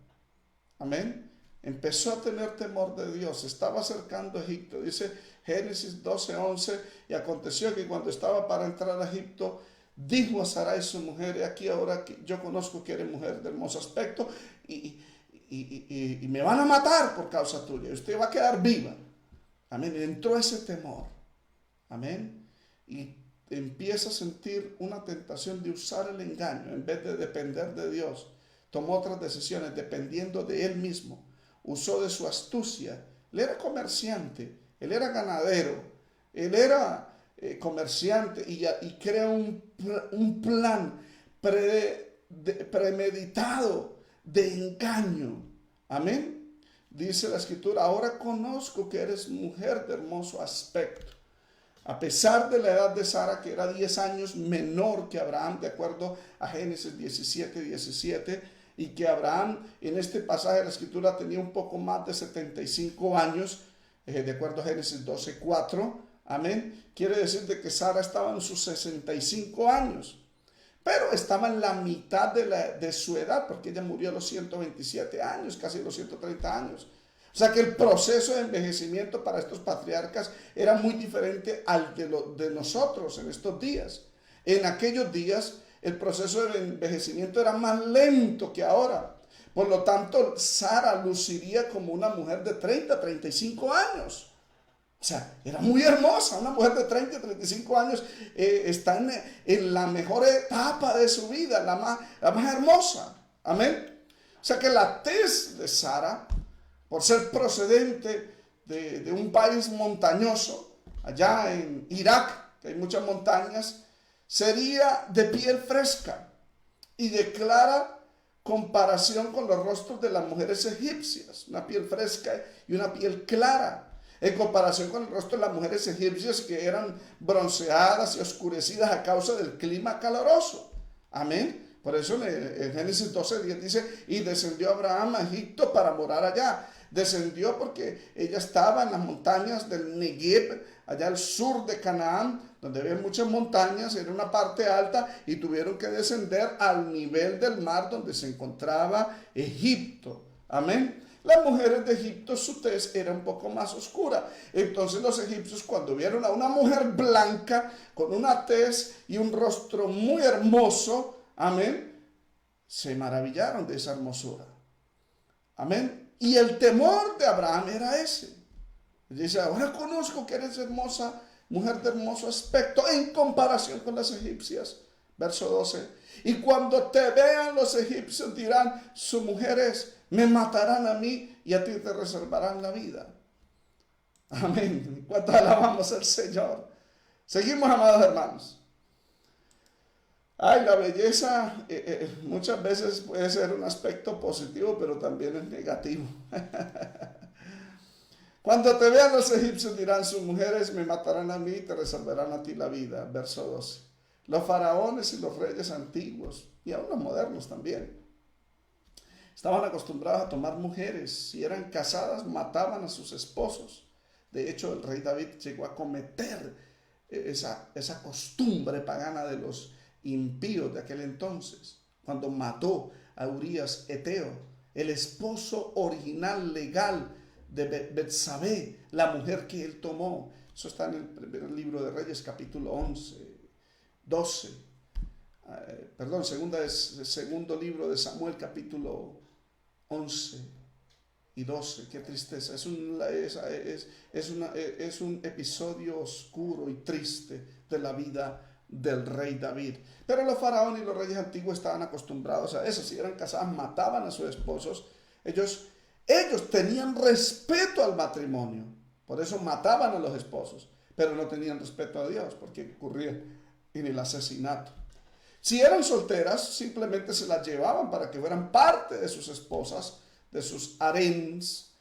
Amén. Empezó a tener temor de Dios. Estaba acercando a Egipto. Dice Génesis 12:11. Y aconteció que cuando estaba para entrar a Egipto, dijo a Sarai su mujer: aquí ahora que yo conozco que eres mujer de hermoso aspecto y me van a matar por causa tuya. Usted va a quedar viva. Amén. Y entró ese temor. Amén. Y empieza a sentir una tentación de usar el engaño en vez de depender de Dios. Tomó otras decisiones dependiendo de él mismo. Usó de su astucia. Él era comerciante, él era ganadero, él era comerciante y crea un plan premeditado de engaño. Amén. dice la escritura, ahora conozco que eres mujer de hermoso aspecto. A pesar de la edad de Sara, que era 10 años menor que Abraham, de acuerdo a Génesis 17, y que Abraham en este pasaje de la escritura tenía un poco más de 75 años, de acuerdo a Génesis 12:4, amén, quiere decir de que Sara estaba en sus 65 años, pero estaba en la mitad de su edad, porque ella murió a los 127 años, casi los 130 años. O sea que el proceso de envejecimiento para estos patriarcas era muy diferente al de nosotros en estos días. En aquellos días el proceso de envejecimiento era más lento que ahora. Por lo tanto, Sara luciría como una mujer de 30, 35 años. O sea, era muy hermosa. Una mujer de 30, 35 años está en la mejor etapa de su vida, la más hermosa. Amén. O sea que la tez de Sara, por ser procedente de un país montañoso, allá en Irak, que hay muchas montañas, sería de piel fresca y de clara comparación con los rostros de las mujeres egipcias, una piel fresca y una piel clara, en comparación con el rostro de las mujeres egipcias que eran bronceadas y oscurecidas a causa del clima caluroso. Amén. Por eso en Génesis 12:10 dice, y descendió Abraham a Egipto para morar allá. Descendió porque ella estaba en las montañas del Negev, allá al sur de Canaán, donde había muchas montañas, era una parte alta, y tuvieron que descender al nivel del mar donde se encontraba Egipto. Amén. Las mujeres de Egipto, su tez era un poco más oscura. Entonces los egipcios, cuando vieron a una mujer blanca con una tez y un rostro muy hermoso, amén, se maravillaron de esa hermosura. Amén. Y el temor de Abraham era ese. Dice, ahora conozco que eres hermosa, mujer de hermoso aspecto, en comparación con las egipcias. Verso 12. Y cuando te vean los egipcios dirán, sus mujeres me matarán a mí y a ti te reservarán la vida. Amén. ¿Cuánto alabamos al Señor? Seguimos, amados hermanos. Ay, la belleza muchas veces puede ser un aspecto positivo, pero también es negativo. Cuando te vean los egipcios dirán, sus mujeres me matarán a mí y te reservarán a ti la vida. Verso 12. Los faraones y los reyes antiguos, y aún los modernos también, estaban acostumbrados a tomar mujeres. Si eran casadas, mataban a sus esposos. De hecho, el rey David llegó a cometer esa costumbre pagana de los impíos de aquel entonces, cuando mató a Urías Eteo, el esposo original legal de Betsabé, la mujer que él tomó. Eso está en el primer libro de Reyes, capítulo 12. Segundo libro de Samuel, capítulo 11 y 12. Qué tristeza. Es un episodio oscuro y triste de la vida del rey David. Pero los faraones y los reyes antiguos estaban acostumbrados a eso. Si eran casadas, mataban a sus esposos. Ellos tenían respeto al matrimonio, por eso mataban a los esposos, pero no tenían respeto a Dios, porque ocurría en el asesinato. Si eran solteras, simplemente se las llevaban para que fueran parte de sus esposas, de sus harems.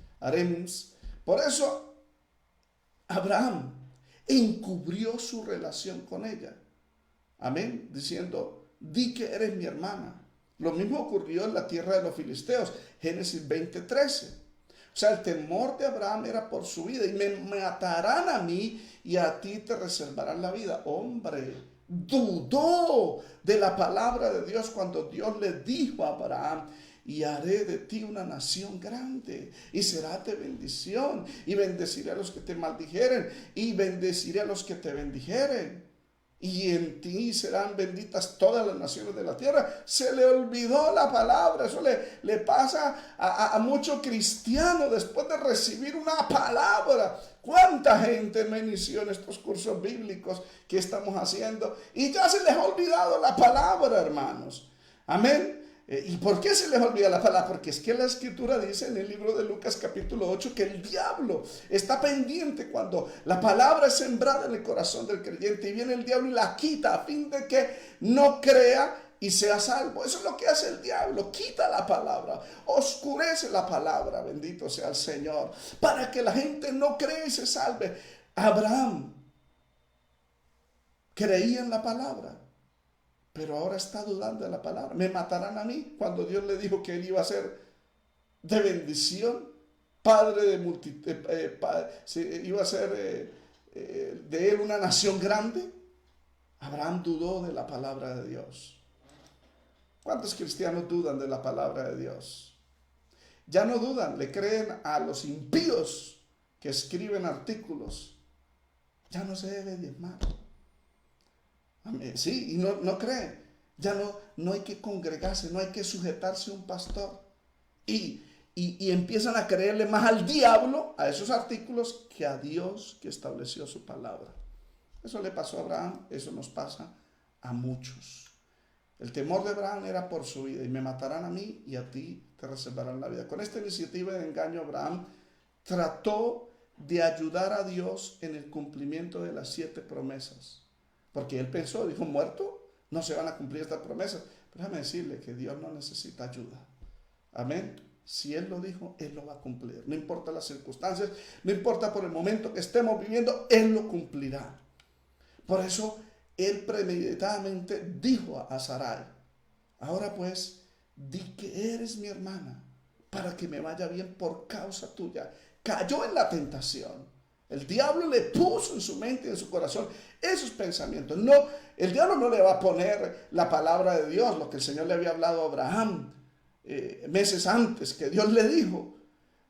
Por eso Abraham encubrió su relación con ella. Amén, diciendo, di que eres mi hermana. Lo mismo ocurrió en la tierra de los filisteos, Génesis 20:13. O sea, el temor de Abraham era por su vida. Y me matarán a mí y a ti te reservarán la vida. Hombre, dudó de la palabra de Dios cuando Dios le dijo a Abraham, y haré de ti una nación grande, y serás de bendición, y bendeciré a los que te maldijeren, y bendeciré a los que te bendijeren. Y en ti serán benditas todas las naciones de la tierra. Se le olvidó la palabra. Eso le pasa a mucho cristiano después de recibir una palabra. ¿Cuánta gente me inició en estos cursos bíblicos que estamos haciendo? Y ya se les ha olvidado la palabra, hermanos. Amén. ¿Y por qué se les olvida la palabra? Porque es que la escritura dice en el libro de Lucas capítulo 8 que el diablo está pendiente cuando la palabra es sembrada en el corazón del creyente, y viene el diablo y la quita a fin de que no crea y sea salvo. Eso es lo que hace el diablo. Quita la palabra, oscurece la palabra, bendito sea el Señor, para que la gente no cree y se salve. Abraham creía en la palabra, pero ahora está dudando de la palabra. ¿Me matarán a mí? Cuando Dios le dijo que él iba a ser de bendición, padre de multitud, iba a ser de él una nación grande. Abraham dudó de la palabra de Dios. ¿Cuántos cristianos dudan de la palabra de Dios? Ya no dudan, le creen a los impíos que escriben artículos. Ya no se debe diezmar. Sí, y no cree. Ya no hay que congregarse, no hay que sujetarse a un pastor. Y empiezan a creerle más al diablo, a esos artículos, que a Dios que estableció su palabra. Eso le pasó a Abraham, eso nos pasa a muchos. El temor de Abraham era por su vida, y me matarán a mí y a ti te reservarán la vida. Con esta iniciativa de engaño, Abraham trató de ayudar a Dios en el cumplimiento de las 7 promesas. Porque él pensó, dijo, muerto, no se van a cumplir estas promesas. Pero déjame decirle que Dios no necesita ayuda. Amén. Si Él lo dijo, Él lo va a cumplir. No importa las circunstancias, no importa por el momento que estemos viviendo, Él lo cumplirá. Por eso, Él premeditadamente dijo a Sarai, ahora pues, di que eres mi hermana, para que me vaya bien por causa tuya. Cayó en la tentación. El diablo le puso en su mente y en su corazón esos pensamientos. No, el diablo no le va a poner la palabra de Dios, lo que el Señor le había hablado a Abraham meses antes, que Dios le dijo,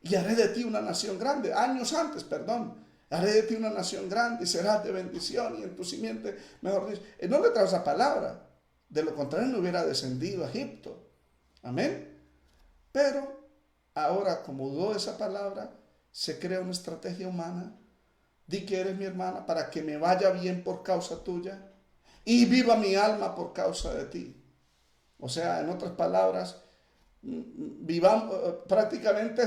y haré de ti una nación grande, años antes, perdón. Haré de ti una nación grande y serás de bendición y en tu simiente, mejor dicho. Él no le trajo esa palabra. De lo contrario, no hubiera descendido a Egipto. Amén. Pero ahora, como dudó de esa palabra, se crea una estrategia humana. Di que eres mi hermana para que me vaya bien por causa tuya y viva mi alma por causa de ti. O sea, en otras palabras, prácticamente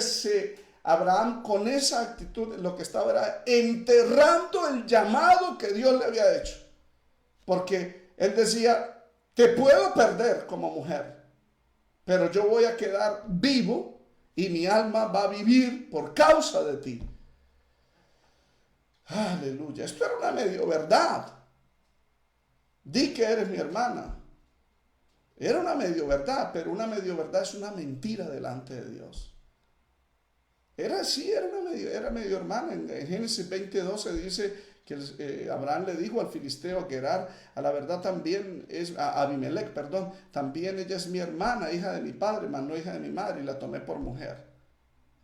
Abraham con esa actitud lo que estaba era enterrando el llamado que Dios le había hecho. Porque él decía, te puedo perder como mujer, pero yo voy a quedar vivo y mi alma va a vivir por causa de ti. Aleluya. Esto era una medio verdad. Di que eres mi hermana. Era una medio verdad, pero una medio verdad es una mentira delante de Dios. Era así, era medio hermana. En Génesis 20:12 dice que Abraham le dijo al filisteo Gerar, a la verdad también es, a Abimelech, perdón, también ella es mi hermana, hija de mi padre, mas no hija de mi madre, y la tomé por mujer.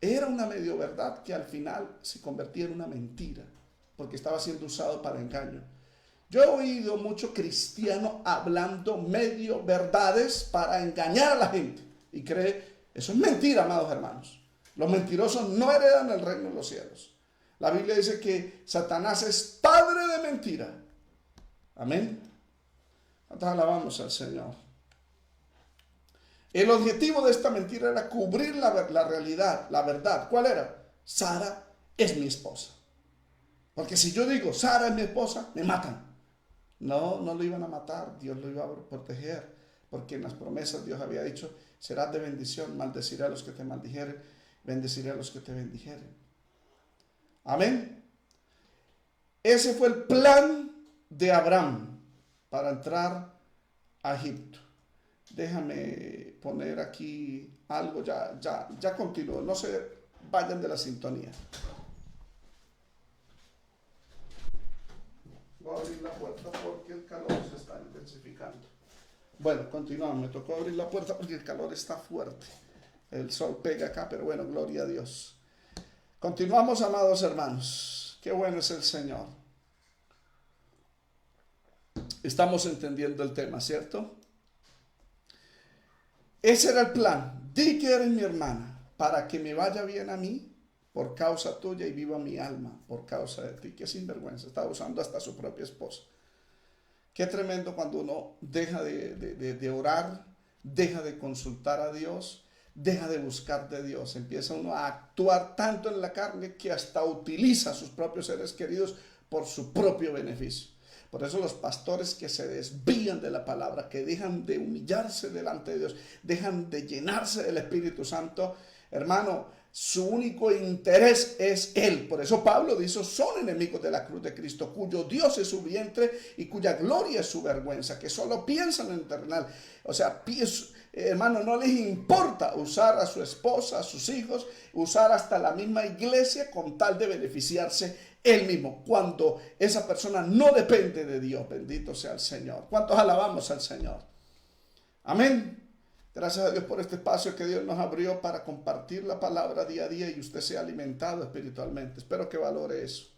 Era una medio verdad que al final se convertía en una mentira, porque estaba siendo usado para engaño. Yo he oído mucho cristiano hablando medio verdades para engañar a la gente, y cree, eso es mentira, amados hermanos. Los mentirosos no heredan el reino de los cielos. La Biblia dice que Satanás es padre de mentira. Amén. Entonces alabamos al Señor. El objetivo de esta mentira era cubrir la realidad, la verdad. ¿Cuál era? Sara es mi esposa. Porque si yo digo, Sara es mi esposa, me matan. No lo iban a matar, Dios lo iba a proteger. Porque en las promesas Dios había dicho, serás de bendición, maldeciré a los que te maldijeren, bendeciré a los que te bendijeren. Amén. Ese fue el plan de Abraham para entrar a Egipto. Déjame poner aquí algo, ya continúo, no se vayan de la sintonía. Voy a abrir la puerta porque el calor se está intensificando. Bueno, continuamos, me tocó abrir la puerta porque el calor está fuerte. El sol pega acá, pero bueno, gloria a Dios. Continuamos, amados hermanos. Qué bueno es el Señor. Estamos entendiendo el tema, ¿cierto? Ese era el plan. Di que eres mi hermana, para que me vaya bien a mí, por causa tuya, y viva mi alma, por causa de ti. Qué sinvergüenza, estaba usando hasta su propia esposa. Qué tremendo cuando uno deja de orar, deja de consultar a Dios, deja de buscar de Dios. Empieza uno a actuar tanto en la carne que hasta utiliza a sus propios seres queridos por su propio beneficio. Por eso los pastores que se desvían de la palabra, que dejan de humillarse delante de Dios, dejan de llenarse del Espíritu Santo, hermano, su único interés es Él. Por eso Pablo dice, son enemigos de la cruz de Cristo, cuyo Dios es su vientre y cuya gloria es su vergüenza, que solo piensan en terrenal. O sea, hermano, no les importa usar a su esposa, a sus hijos, usar hasta la misma iglesia con tal de beneficiarse él mismo, cuando esa persona no depende de Dios. Bendito sea el Señor. ¿Cuántos alabamos al Señor? Amén. Gracias a Dios por este espacio que Dios nos abrió para compartir la palabra día a día y usted sea alimentado espiritualmente. Espero que valore eso.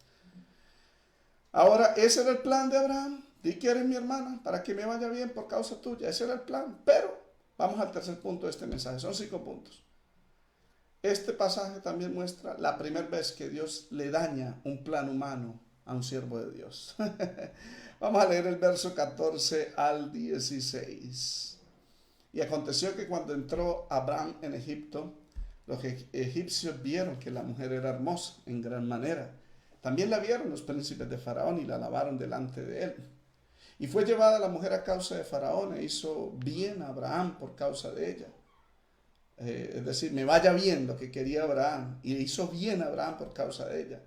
Ahora, ese era el plan de Abraham. Di que eres mi hermana para que me vaya bien por causa tuya. Ese era el plan. Pero vamos al tercer punto de este mensaje. Son 5 puntos. Este pasaje también muestra la primera vez que Dios le daña un plan humano a un siervo de Dios. Vamos a leer el verso 14 al 16. Y aconteció que cuando entró Abraham en Egipto, los egipcios vieron que la mujer era hermosa en gran manera. También la vieron los príncipes de Faraón y la alabaron delante de él. Y fue llevada la mujer a causa de Faraón e hizo bien a Abraham por causa de ella. Es decir, me vaya bien lo que quería Abraham. Y hizo bien a Abraham por causa de ella.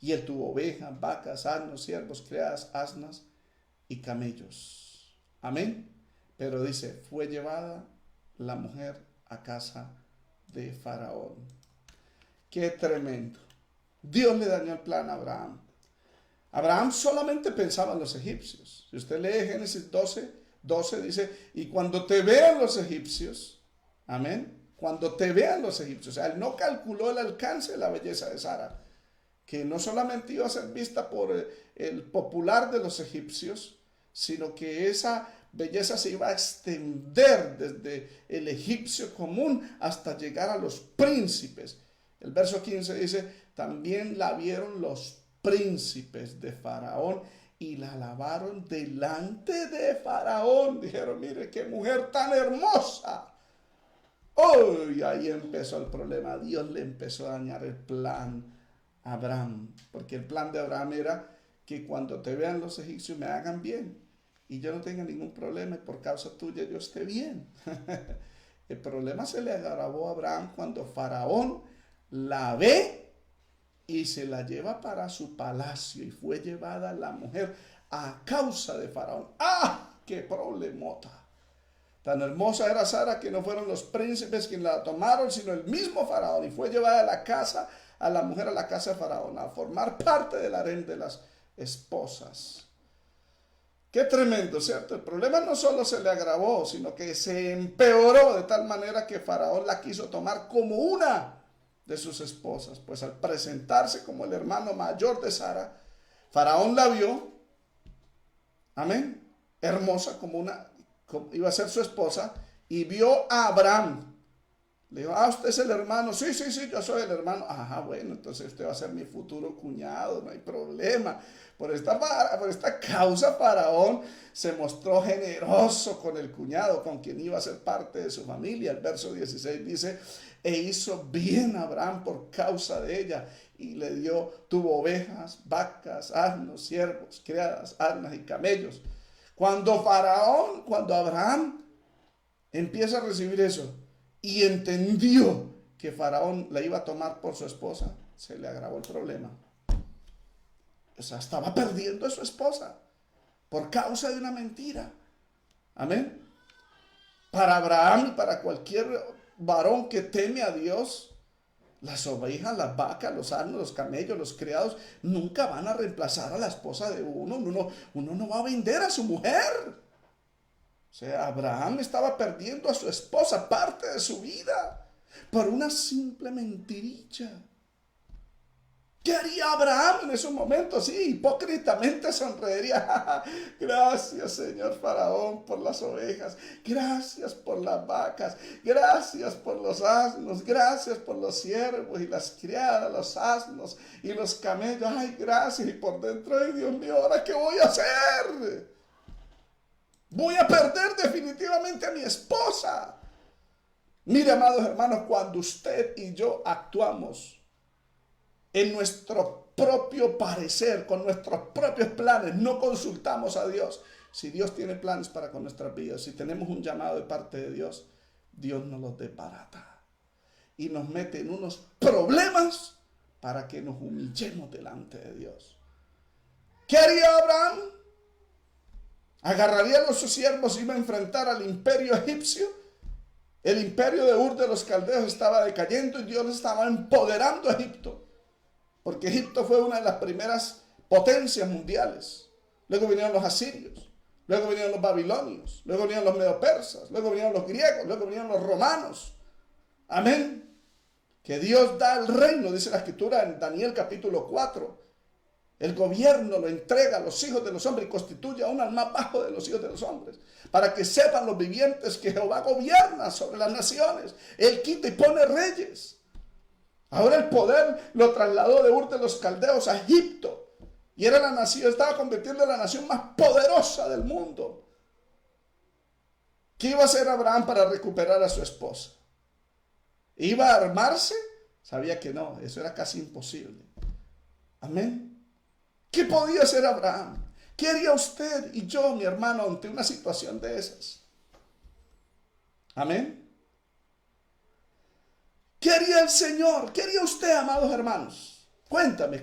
Y él tuvo ovejas, vacas, asnos, siervos, criadas, asnas y camellos. Amén. Pero dice, fue llevada la mujer a casa de Faraón. Qué tremendo. Dios le dañó el plan a Abraham. Abraham solamente pensaba en los egipcios. Si usted lee Génesis 12 dice, y cuando te vean los egipcios, amén, cuando te vean los egipcios, o sea, él no calculó el alcance de la belleza de Sara, que no solamente iba a ser vista por el popular de los egipcios, sino que esa belleza se iba a extender desde el egipcio común hasta llegar a los príncipes. El verso 15 dice, también la vieron los príncipes de Faraón y la alabaron delante de Faraón. Dijeron, mire qué mujer tan hermosa. Y ahí empezó el problema. Dios le empezó a dañar el plan a Abraham, porque el plan de Abraham era que cuando te vean los egipcios me hagan bien y yo no tenga ningún problema y por causa tuya yo esté bien. El problema se le agravó a Abraham cuando Faraón la ve y se la lleva para su palacio y fue llevada la mujer a causa de Faraón. ¡Ah! ¡Qué problemota! Tan hermosa era Sara que no fueron los príncipes quienes la tomaron, sino el mismo Faraón, y fue llevada a la casa, a la mujer a la casa de Faraón, a formar parte del harén de las esposas. Qué tremendo, ¿cierto? El problema no solo se le agravó, sino que se empeoró de tal manera que Faraón la quiso tomar como una de sus esposas. Pues al presentarse como el hermano mayor de Sara, Faraón la vio, amén, hermosa como iba a ser su esposa, y vio a Abraham. Le dijo, usted es el hermano. Sí, yo soy el hermano. Ajá, bueno, entonces usted va a ser mi futuro cuñado, no hay problema. Por esta causa Faraón se mostró generoso con el cuñado, con quien iba a ser parte de su familia. El verso 16 dice, e hizo bien a Abraham por causa de ella, y tuvo ovejas, vacas, asnos, siervos, criadas, asnas y camellos. Cuando Abraham empieza a recibir eso y entendió que Faraón la iba a tomar por su esposa, se le agravó el problema. O sea, estaba perdiendo a su esposa por causa de una mentira. Amén. Para Abraham y para cualquier varón que teme a Dios, las ovejas, las vacas, los asnos, los camellos, los criados nunca van a reemplazar a la esposa de uno. Uno no va a vender a su mujer. O sea, Abraham estaba perdiendo a su esposa, parte de su vida, por una simple mentirilla. ¿Qué haría Abraham en esos momentos? Sí, hipócritamente sonreiría. Gracias, señor Faraón, por las ovejas. Gracias por las vacas. Gracias por los asnos. Gracias por los siervos y las criadas, los asnos y los camellos. Ay, gracias. Y por dentro, ay, Dios mío, ¿ahora qué voy a hacer? Voy a perder definitivamente a mi esposa. Mire, amados hermanos, cuando usted y yo actuamos en nuestro propio parecer, con nuestros propios planes, no consultamos a Dios. Si Dios tiene planes para con nuestras vidas, si tenemos un llamado de parte de Dios, Dios nos los desbarata y nos mete en unos problemas para que nos humillemos delante de Dios. ¿Qué haría Abraham? Agarraría a sus siervos y iba a enfrentar al imperio egipcio. El imperio de Ur de los Caldeos estaba decayendo y Dios estaba empoderando a Egipto, porque Egipto fue una de las primeras potencias mundiales. Luego vinieron los asirios, luego vinieron los babilonios, luego vinieron los medopersas, luego vinieron los griegos, luego vinieron los romanos. Amén. Que Dios da el reino, dice la escritura en Daniel capítulo 4. El gobierno lo entrega a los hijos de los hombres y constituye aún al más bajo de los hijos de los hombres, para que sepan los vivientes que Jehová gobierna sobre las naciones. Él quita y pone reyes. Ahora el poder lo trasladó de Ur de los Caldeos a Egipto, y era la nación, estaba convirtiendo en la nación más poderosa del mundo. ¿Qué iba a hacer Abraham para recuperar a su esposa? ¿Iba a armarse? Sabía que no, eso era casi imposible. Amén. ¿Qué podía hacer Abraham? ¿Qué haría usted y yo, mi hermano, ante una situación de esas? Amén. ¿Qué haría el Señor? ¿Qué haría usted, amados hermanos? Cuéntame,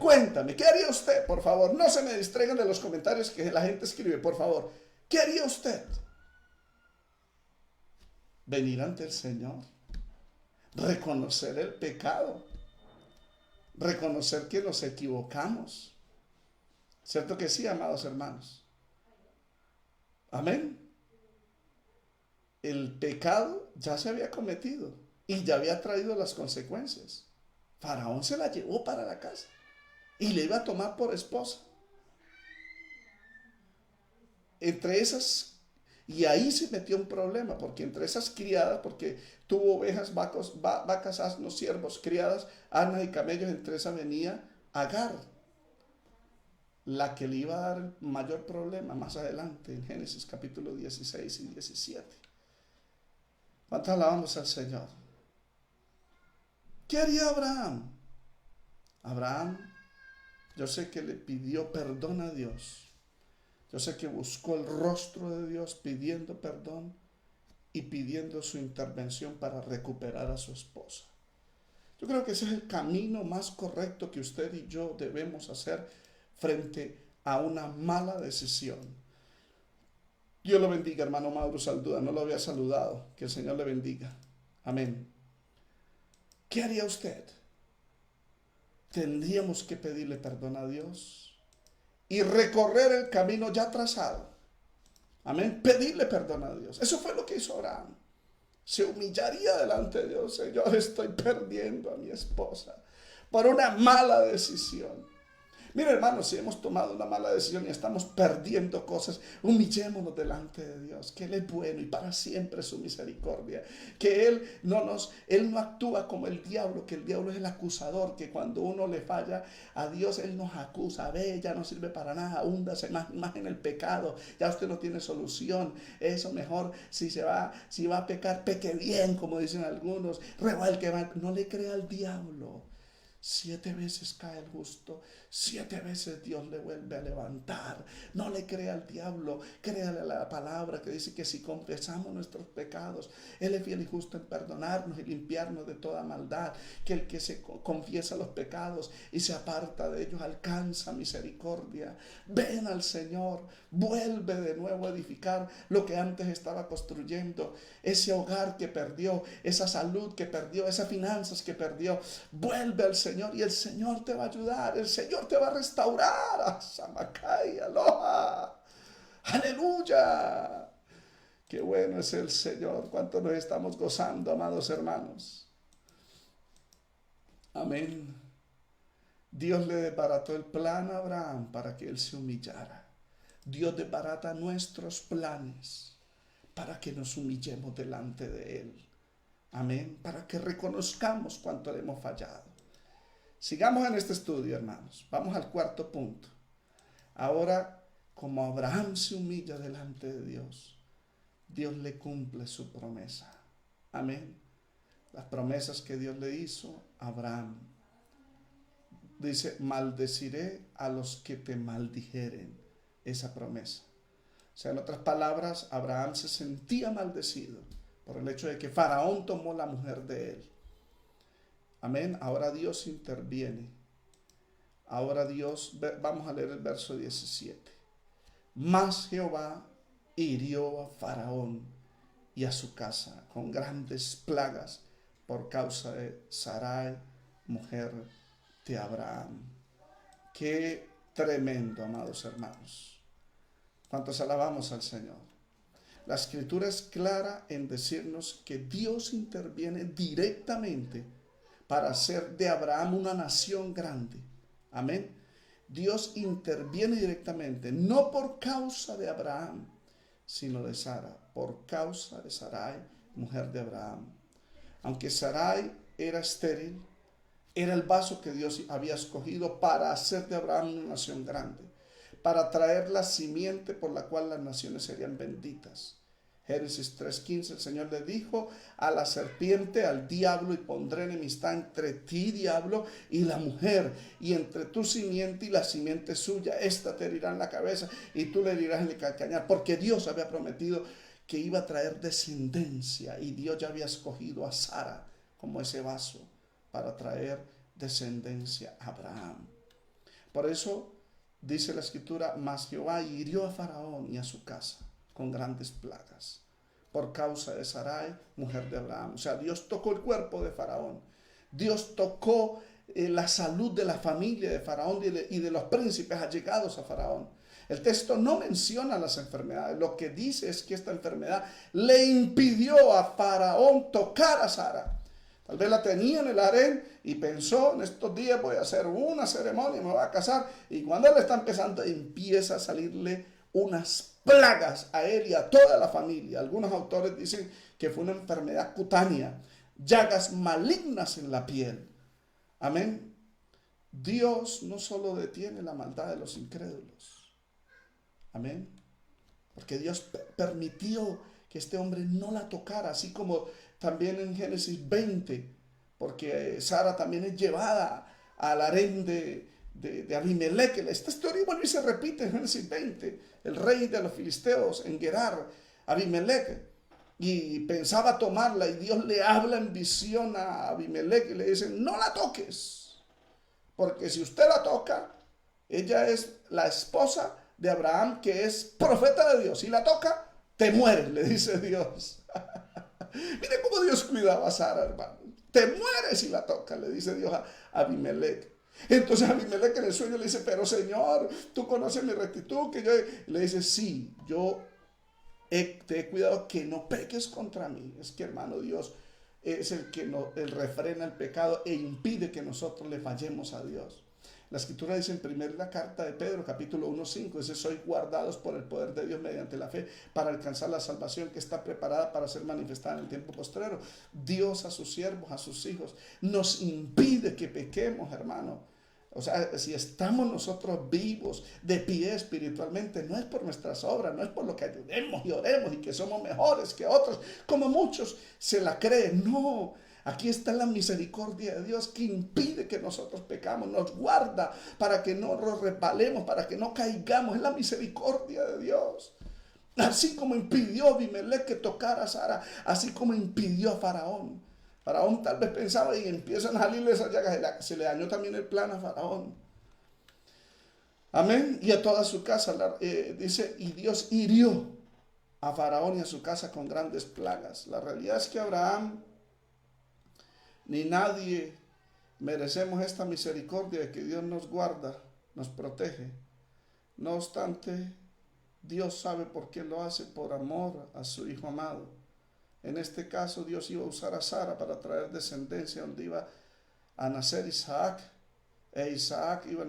¿qué haría usted? Por favor, no se me distraigan de los comentarios que la gente escribe, por favor. ¿Qué haría usted? Venir ante el Señor, reconocer el pecado, reconocer que nos equivocamos. ¿Cierto que sí, amados hermanos? Amén. El pecado ya se había cometido y ya había traído las consecuencias. Faraón se la llevó para la casa y le iba a tomar por esposa. Entre esas, y ahí se metió un problema, porque entre esas criadas, porque tuvo ovejas, vacas, asnos, siervos, criadas, asnas y camellos, entre esas venía Agar, la que le iba a dar el mayor problema más adelante en Génesis capítulo 16 y 17. ¿Cuánto alabamos al Señor? ¿Qué haría Abraham? Abraham, yo sé que le pidió perdón a Dios. Yo sé que buscó el rostro de Dios pidiendo perdón y pidiendo su intervención para recuperar a su esposa. Yo creo que ese es el camino más correcto que usted y yo debemos hacer frente a una mala decisión. Dios lo bendiga, hermano Mauro Salduda, no lo había saludado, que el Señor le bendiga. Amén. ¿Qué haría usted? Tendríamos que pedirle perdón a Dios y recorrer el camino ya trazado. Amén. Pedirle perdón a Dios. Eso fue lo que hizo Abraham. Se humillaría delante de Dios. Señor, estoy perdiendo a mi esposa por una mala decisión. Mira, hermanos, si hemos tomado una mala decisión y estamos perdiendo cosas, humillémonos delante de Dios, que Él es bueno y para siempre su misericordia, que Él no actúa como el diablo, que el diablo es el acusador, que cuando uno le falla a Dios, Él nos acusa. Ve, ya no sirve para nada, húndase más en el pecado, ya usted no tiene solución. Eso mejor, si va a pecar, peque bien, como dicen algunos, revuelque mal. No le crea al diablo. 7 veces cae el justo, 7 veces Dios le vuelve a levantar. No le crea al diablo, créale a la palabra que dice que si confesamos nuestros pecados, Él es fiel y justo en perdonarnos y limpiarnos de toda maldad. Que el que se confiesa los pecados y se aparta de ellos alcanza misericordia. Ven al Señor, vuelve de nuevo a edificar lo que antes estaba construyendo. Ese hogar que perdió, esa salud que perdió, esas finanzas que perdió, vuelve al Señor y el Señor te va a ayudar, el Señor te va a restaurar. Samacay, aloha, aleluya. Qué bueno es el Señor, cuánto nos estamos gozando, amados hermanos. Amén. Dios le desbarató el plan a Abraham para que él se humillara. Dios desbarata nuestros planes para que nos humillemos delante de Él. Amén. Para que reconozcamos cuánto le hemos fallado. Sigamos en este estudio, hermanos. Vamos al cuarto punto. Ahora, como Abraham se humilla delante de Dios, Dios le cumple su promesa. Amén. Las promesas que Dios le hizo a Abraham. dice, maldeciré a los que te maldijeren. Esa promesa. O sea, en otras palabras, Abraham se sentía maldecido por el hecho de que Faraón tomó la mujer de él. Amén. Ahora Dios interviene. Ahora Dios, vamos a leer el verso 17. Mas Jehová hirió a Faraón y a su casa con grandes plagas por causa de Sarai, mujer de Abraham. Qué tremendo, amados hermanos. ¿Cuántos alabamos al Señor? La escritura es clara en decirnos que Dios interviene directamente para hacer de Abraham una nación grande. Amén. Dios interviene directamente, no por causa de Abraham, sino de Sara, por causa de Sarai, mujer de Abraham. Aunque Sarai era estéril, era el vaso que Dios había escogido para hacer de Abraham una nación grande, para traer la simiente por la cual las naciones serían benditas. Génesis 3:15, el Señor le dijo a la serpiente, al diablo, y pondré enemistad entre ti, diablo, y la mujer, y entre tu simiente y la simiente suya. Esta te herirá en la cabeza y tú le herirás en el calcañar, porque Dios había prometido que iba a traer descendencia, y Dios ya había escogido a Sara como ese vaso para traer descendencia a Abraham. Por eso dice la escritura, mas Jehová hirió a Faraón y a su casa con grandes plagas por causa de Sarai, mujer de Abraham. O sea, Dios tocó el cuerpo de Faraón. Dios tocó la salud de la familia de Faraón y de los príncipes allegados a Faraón. El texto no menciona las enfermedades. Lo que dice es que esta enfermedad le impidió a Faraón tocar a Sara. Tal vez la tenía en el harén y pensó, en estos días voy a hacer una ceremonia, me voy a casar. Y cuando él está empezando, empieza a salirle unas plagas a él y a toda la familia. Algunos autores dicen que fue una enfermedad cutánea, llagas malignas en la piel. Amén. Dios no solo detiene la maldad de los incrédulos. Amén. Porque Dios permitió que este hombre no la tocara, así como también en Génesis 20, porque Sara también es llevada al harén de Abimelech. Esta historia vuelve y se repite en Génesis 20. El rey de los filisteos en Gerar, Abimelech, y pensaba tomarla, y Dios le habla en visión a Abimelech y le dice, no la toques, porque si usted la toca, ella es la esposa de Abraham, que es profeta de Dios. Si la toca, te mueres, le dice Dios. Mire cómo Dios cuidaba a Sara, hermano. Te mueres si la toca, le dice Dios a Abimelech. Entonces Abimelech en el sueño le dice, pero Señor, tú conoces mi rectitud, que yo... Le dice, sí, yo te he cuidado que no peques contra mí. Es que, hermano, Dios es el que el refrena el pecado e impide que nosotros le fallemos a Dios. La escritura dice en primera carta de Pedro, capítulo 1:5, dice, sois guardados por el poder de Dios mediante la fe para alcanzar la salvación que está preparada para ser manifestada en el tiempo postrero. Dios a sus siervos, a sus hijos, nos impide que pequemos, hermano. O sea, si estamos nosotros vivos, de pie espiritualmente, no es por nuestras obras, no es por lo que ayudemos y oremos y que somos mejores que otros, como muchos se la creen. No, aquí está la misericordia de Dios que impide que nosotros pecamos, nos guarda para que no nos resbalemos, para que no caigamos. Es la misericordia de Dios. Así como impidió a Abimelech que tocara a Sara, así como impidió a Faraón. Faraón tal vez pensaba y empiezan a salirle esas llagas. Se le dañó también el plan a Faraón. Amén. Y a toda su casa, dice, y Dios hirió a Faraón y a su casa con grandes plagas. La realidad es que Abraham ni nadie merecemos esta misericordia de que Dios nos guarda, nos protege. No obstante, Dios sabe por qué lo hace, por amor a su Hijo amado. En este caso, Dios iba a usar a Sara para traer descendencia donde iba a nacer Isaac. E Isaac iba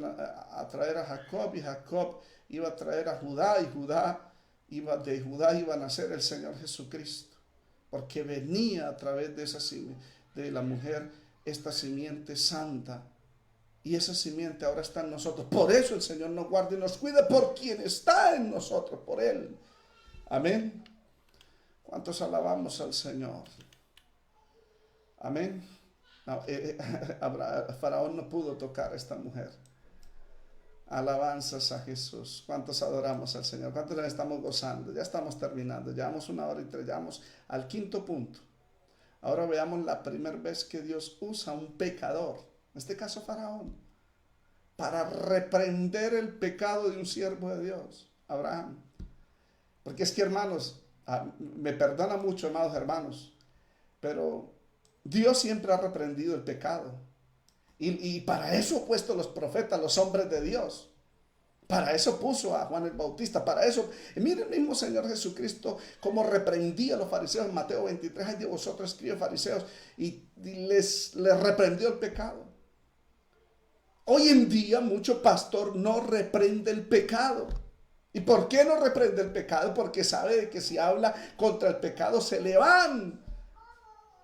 a traer a Jacob, y Jacob iba a traer a Judá, y de Judá iba a nacer el Señor Jesucristo. Porque venía a través de la mujer esta simiente santa. Y esa simiente ahora está en nosotros. Por eso el Señor nos guarda y nos cuida, por quien está en nosotros, por Él. Amén. ¿Cuántos alabamos al Señor? Amén. No, Faraón no pudo tocar a esta mujer. Alabanzas a Jesús. ¿Cuántos adoramos al Señor? ¿Cuántos nos estamos gozando? Ya estamos terminando. Llevamos 1 hora y llegamos al quinto punto. Ahora veamos la primera vez que Dios usa a un pecador, en este caso Faraón, para reprender el pecado de un siervo de Dios, Abraham. Porque es que, hermanos, me perdona mucho, amados hermanos, pero Dios siempre ha reprendido el pecado. Y para eso ha puesto los profetas, los hombres de Dios. Para eso puso a Juan el Bautista, para eso. Y mire el mismo Señor Jesucristo cómo reprendía a los fariseos en Mateo 23. Ay de vosotros, escribas fariseos, y les reprendió el pecado. Hoy en día mucho pastor no reprende el pecado. ¿Y por qué no reprende el pecado? Porque sabe de que si habla contra el pecado se le van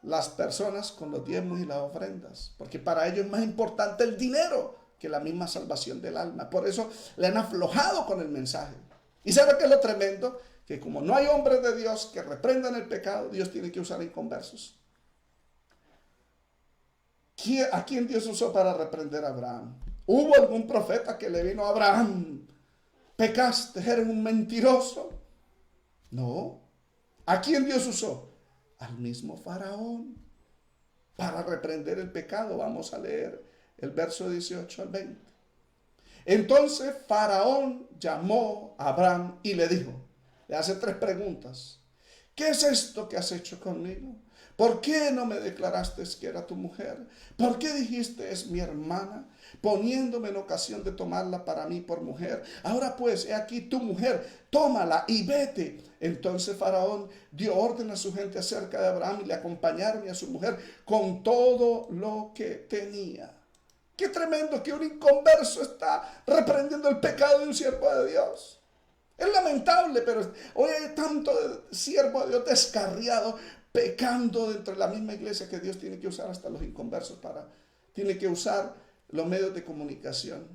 las personas con los diezmos y las ofrendas. Porque para ellos es más importante el dinero que la misma salvación del alma. Por eso le han aflojado con el mensaje. ¿Y sabe qué es lo tremendo? Que como no hay hombres de Dios que reprendan el pecado, Dios tiene que usar inconversos. ¿A quién Dios usó para reprender a Abraham? ¿Hubo algún profeta que le vino a Abraham? ¿Pecaste? ¿Eres un mentiroso? No. ¿A quién Dios usó? Al mismo Faraón para reprender el pecado. Vamos a leer el verso 18 al 20. Entonces Faraón llamó a Abraham y le dijo, le hace 3 preguntas. ¿Qué es esto que has hecho conmigo? ¿Por qué no me declaraste que era tu mujer? ¿Por qué dijiste es mi hermana, poniéndome en ocasión de tomarla para mí por mujer? Ahora pues, he aquí tu mujer, tómala y vete. Entonces Faraón dio orden a su gente acerca de Abraham y le acompañaron y a su mujer con todo lo que tenía. Qué tremendo que un inconverso está reprendiendo el pecado de un siervo de Dios. Es lamentable, pero hoy hay tanto siervo de Dios descarriado pecando dentro de la misma iglesia que Dios tiene que usar hasta los inconversos tiene que usar los medios de comunicación,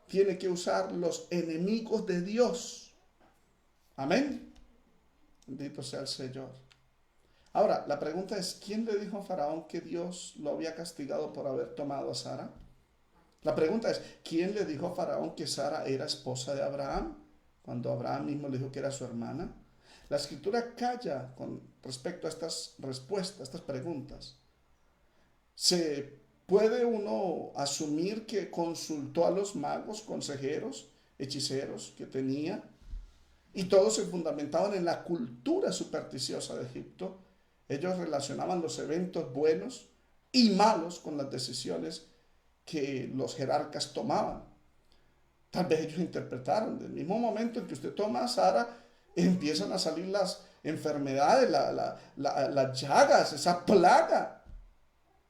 tiene que usar los enemigos de Dios. Amén. Bendito sea el Señor. Ahora, la pregunta es, ¿quién le dijo a Faraón que Dios lo había castigado por haber tomado a Sara? La pregunta es, ¿quién le dijo a Faraón que Sara era esposa de Abraham? Cuando Abraham mismo le dijo que era su hermana. La escritura calla con respecto a estas respuestas, estas preguntas. ¿Se puede uno asumir que consultó a los magos, consejeros, hechiceros que tenía? Y todos se fundamentaban en la cultura supersticiosa de Egipto. Ellos relacionaban los eventos buenos y malos con las decisiones que los jerarcas tomaban. Tal vez ellos interpretaron, del mismo momento en que usted toma a Sara, empiezan a salir las enfermedades, las llagas, esa plaga.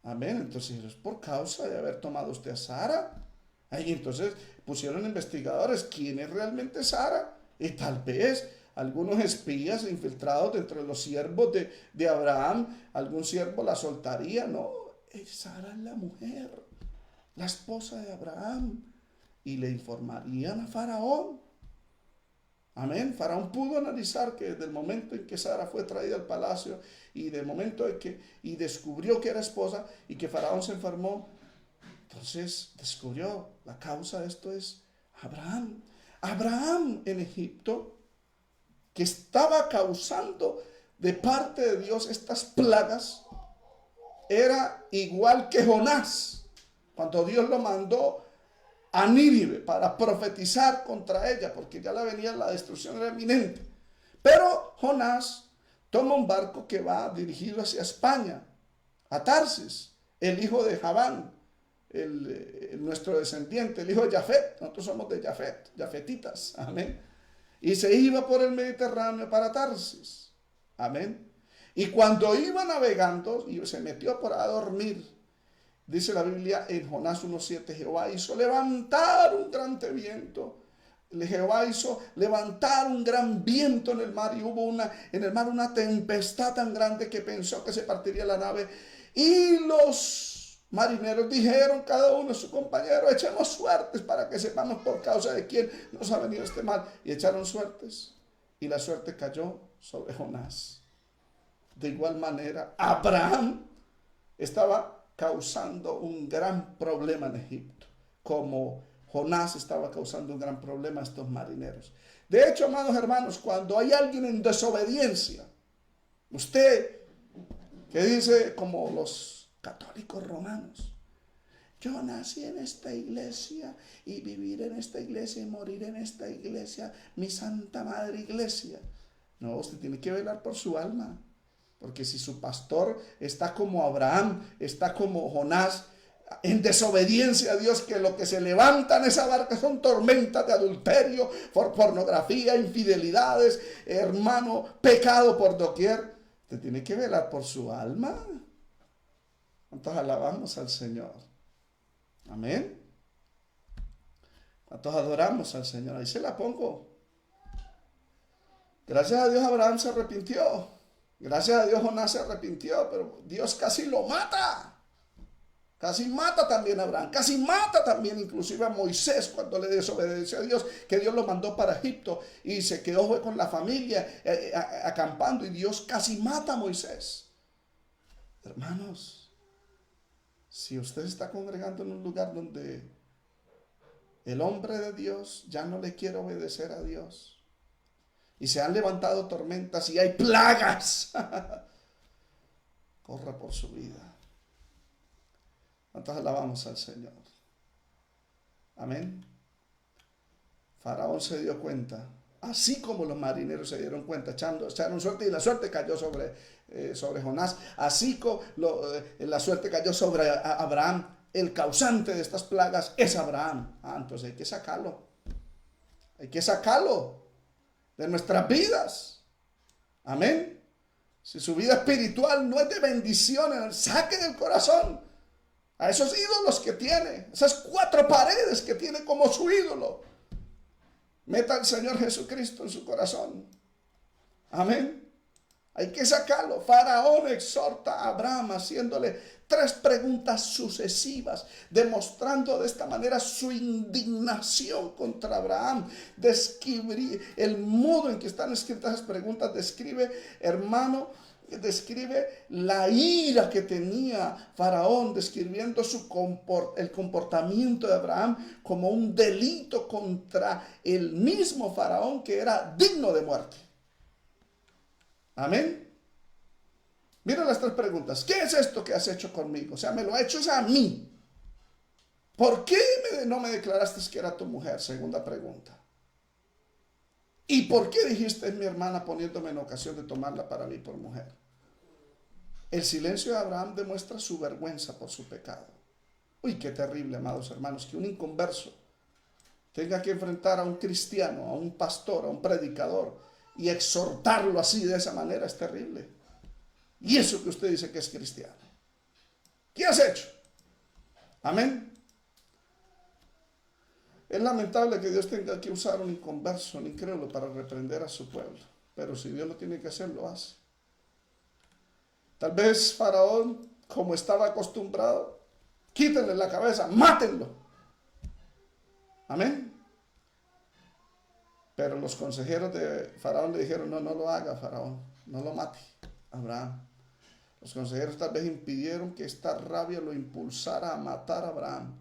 Amén. Entonces es por causa de haber tomado usted a Sara. Ahí entonces pusieron investigadores, ¿quién es realmente Sara? Y tal vez algunos espías infiltrados dentro de los siervos de Abraham, algún siervo la soltaría. No, Sara es la mujer, la esposa de Abraham. Y le informarían a Faraón. Amén. Faraón pudo analizar que desde el momento en que Sara fue traída al palacio y del momento en que descubrió que era esposa y que Faraón se enfermó, entonces descubrió la causa de esto es Abraham. Abraham en Egipto, que estaba causando de parte de Dios estas plagas, era igual que Jonás, cuando Dios lo mandó a Nínive para profetizar contra ella, porque ya la destrucción era inminente. Pero Jonás toma un barco que va dirigido hacia España, a Tarsis, el hijo de Javán, nuestro descendiente, el hijo de Jafet. Nosotros somos de Jafet, jafetitas, amén. Y se iba por el Mediterráneo para Tarsis, amén. Y cuando iba navegando, y se metió por a dormir, dice la Biblia en Jonás 1:7, Jehová hizo levantar un gran viento. Jehová hizo levantar un gran viento en el mar y hubo en el mar una tempestad tan grande que pensó que se partiría la nave. Y los marineros dijeron cada uno a su compañero, echemos suertes para que sepamos por causa de quién nos ha venido este mal. Y echaron suertes y la suerte cayó sobre Jonás. De igual manera, Abraham estaba causando un gran problema en Egipto, como Jonás estaba causando un gran problema a estos marineros. De hecho, amados hermanos, cuando hay alguien en desobediencia, usted que dice como los católicos romanos, yo nací en esta iglesia y viviré en esta iglesia y moriré en esta iglesia, mi Santa Madre Iglesia. No, usted tiene que velar por su alma. Porque si su pastor está como Abraham, está como Jonás, en desobediencia a Dios, que lo que se levanta en esa barca son tormentas de adulterio, por pornografía, infidelidades, hermano, pecado por doquier. Usted tiene que velar por su alma. ¿Cuántos alabamos al Señor? Amén. ¿Cuántos adoramos al Señor? Ahí se la pongo. Gracias a Dios Abraham se arrepintió. Gracias a Dios Jonás se arrepintió, pero Dios casi lo mata. Casi mata también a Abraham. Casi mata también inclusive a Moisés cuando le desobedeció a Dios, que Dios lo mandó para Egipto y se quedó con la familia acampando, y Dios casi mata a Moisés. Hermanos, si usted está congregando en un lugar donde el hombre de Dios ya no le quiere obedecer a Dios, y se han levantado tormentas y hay plagas, corra por su vida. ¿Cuántos alabamos al Señor? Amén. Faraón se dio cuenta, así como los marineros se dieron cuenta, echaron suerte, y la suerte cayó sobre Jonás, así como la suerte cayó sobre Abraham. El causante de estas plagas es Abraham. Entonces hay que sacarlo. Hay que sacarlo de nuestras vidas. Amén. Si su vida espiritual no es de bendición, saque del corazón a esos ídolos que tiene, esas 4 paredes que tiene como su ídolo. Meta al Señor Jesucristo en su corazón. Amén. Hay que sacarlo. Faraón exhorta a Abraham haciéndole 3 preguntas sucesivas, demostrando de esta manera su indignación contra Abraham. Describe el modo en que están escritas esas preguntas. Describe, hermano, describe la ira que tenía Faraón, describiendo el comportamiento de Abraham como un delito contra el mismo Faraón, que era digno de muerte. Amén. Miren las 3 preguntas. ¿Qué es esto que has hecho conmigo? O sea, me lo ha hecho a mí. ¿Por qué no me declaraste que era tu mujer? Segunda pregunta. ¿Y por qué dijiste es mi hermana, poniéndome en ocasión de tomarla para mí por mujer? El silencio de Abraham demuestra su vergüenza por su pecado. Uy, qué terrible, amados hermanos, que un inconverso tenga que enfrentar a un cristiano, a un pastor, a un predicador, y exhortarlo así, de esa manera. Es terrible. Y eso que usted dice que es cristiano. ¿Qué has hecho? Amén. Es lamentable que Dios tenga que usar un inconverso, un incrédulo, para reprender a su pueblo. Pero si Dios lo tiene que hacer, lo hace. Tal vez Faraón, como estaba acostumbrado, quítenle la cabeza, mátenlo. Amén. Pero los consejeros de Faraón le dijeron, no lo haga, Faraón, no lo mate, Abraham. Los consejeros tal vez impidieron que esta rabia lo impulsara a matar a Abraham.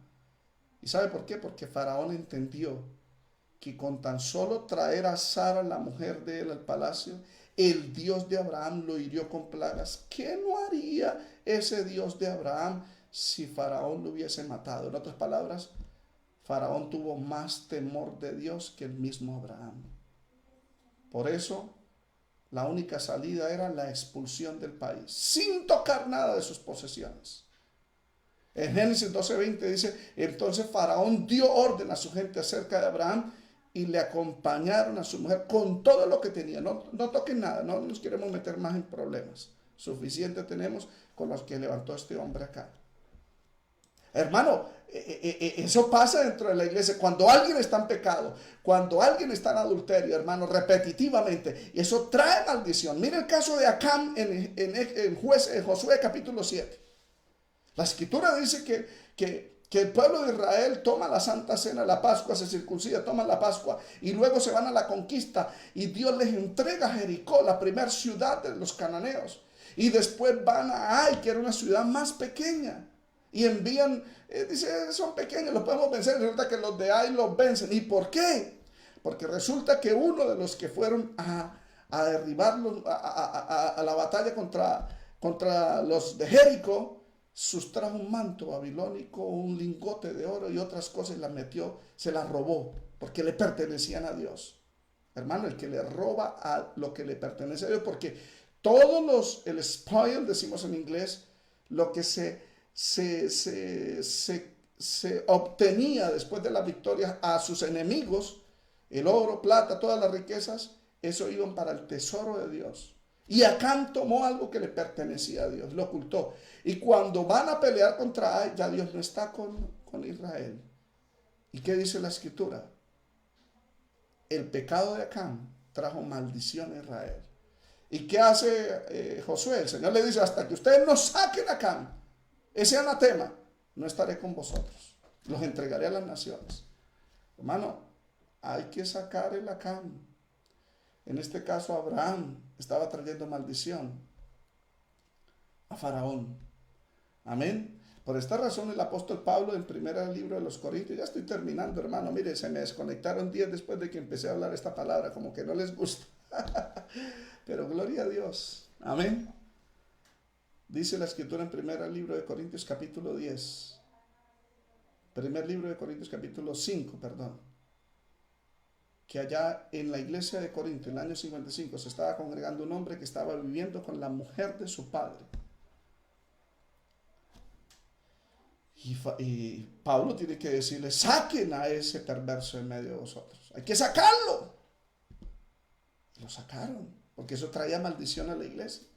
¿Y sabe por qué? Porque Faraón entendió que con tan solo traer a Sara, la mujer de él, al palacio, el Dios de Abraham lo hirió con plagas. ¿Qué no haría ese Dios de Abraham si Faraón lo hubiese matado? En otras palabras, Faraón tuvo más temor de Dios que el mismo Abraham. Por eso, la única salida era la expulsión del país, sin tocar nada de sus posesiones. En Génesis 12:20 dice, entonces Faraón dio orden a su gente acerca de Abraham y le acompañaron a su mujer con todo lo que tenía. No toquen nada, no nos queremos meter más en problemas. Suficiente tenemos con los que levantó este hombre acá. Hermano, eso pasa dentro de la iglesia. Cuando alguien está en pecado, cuando alguien está en adulterio, hermano, repetitivamente, y eso trae maldición. Mira el caso de Acán en Josué capítulo 7. La escritura dice que el pueblo de Israel toma la Santa Cena, la Pascua, se circuncida, toma la Pascua y luego se van a la conquista y Dios les entrega a Jericó, la primera ciudad de los cananeos, y después van a Ai, que era una ciudad más pequeña. Y envían, dice, son pequeños, los podemos vencer. Resulta que los de Ai los vencen. ¿Y por qué? Porque resulta que uno de los que fueron a derribarlos, a la batalla contra los de Jericó, sustrajo un manto babilónico, un lingote de oro y otras cosas y las metió, se las robó, porque le pertenecían a Dios. Hermano, el que le roba a lo que le pertenece a Dios, porque el spoil, decimos en inglés, lo que se obtenía después de las victorias a sus enemigos, el oro, plata, todas las riquezas, eso iban para el tesoro de Dios. Y Acán tomó algo que le pertenecía a Dios, lo ocultó. Y cuando van a pelear contra Ai, ya Dios no está con Israel. ¿Y qué dice la escritura? El pecado de Acán trajo maldición a Israel. ¿Y qué hace Josué? El Señor le dice, hasta que ustedes no saquen a Acán, ese anatema, no estaré con vosotros. Los entregaré a las naciones. Hermano, hay que sacar el Acán. En este caso, Abraham estaba trayendo maldición a Faraón. Amén. Por esta razón el apóstol Pablo en primer libro de los Corintios, ya estoy terminando, hermano, mire, se me desconectaron 10 después de que empecé a hablar esta palabra, como que no les gusta. Pero gloria a Dios. Amén. Dice la escritura en primer libro de Corintios capítulo 10. Primer libro de Corintios capítulo 5, perdón. Que allá en la iglesia de Corinto, en el año 55, se estaba congregando un hombre que estaba viviendo con la mujer de su padre. Y Pablo tiene que decirle, saquen a ese perverso en medio de vosotros. Hay que sacarlo. Lo sacaron, porque eso traía maldición a la iglesia.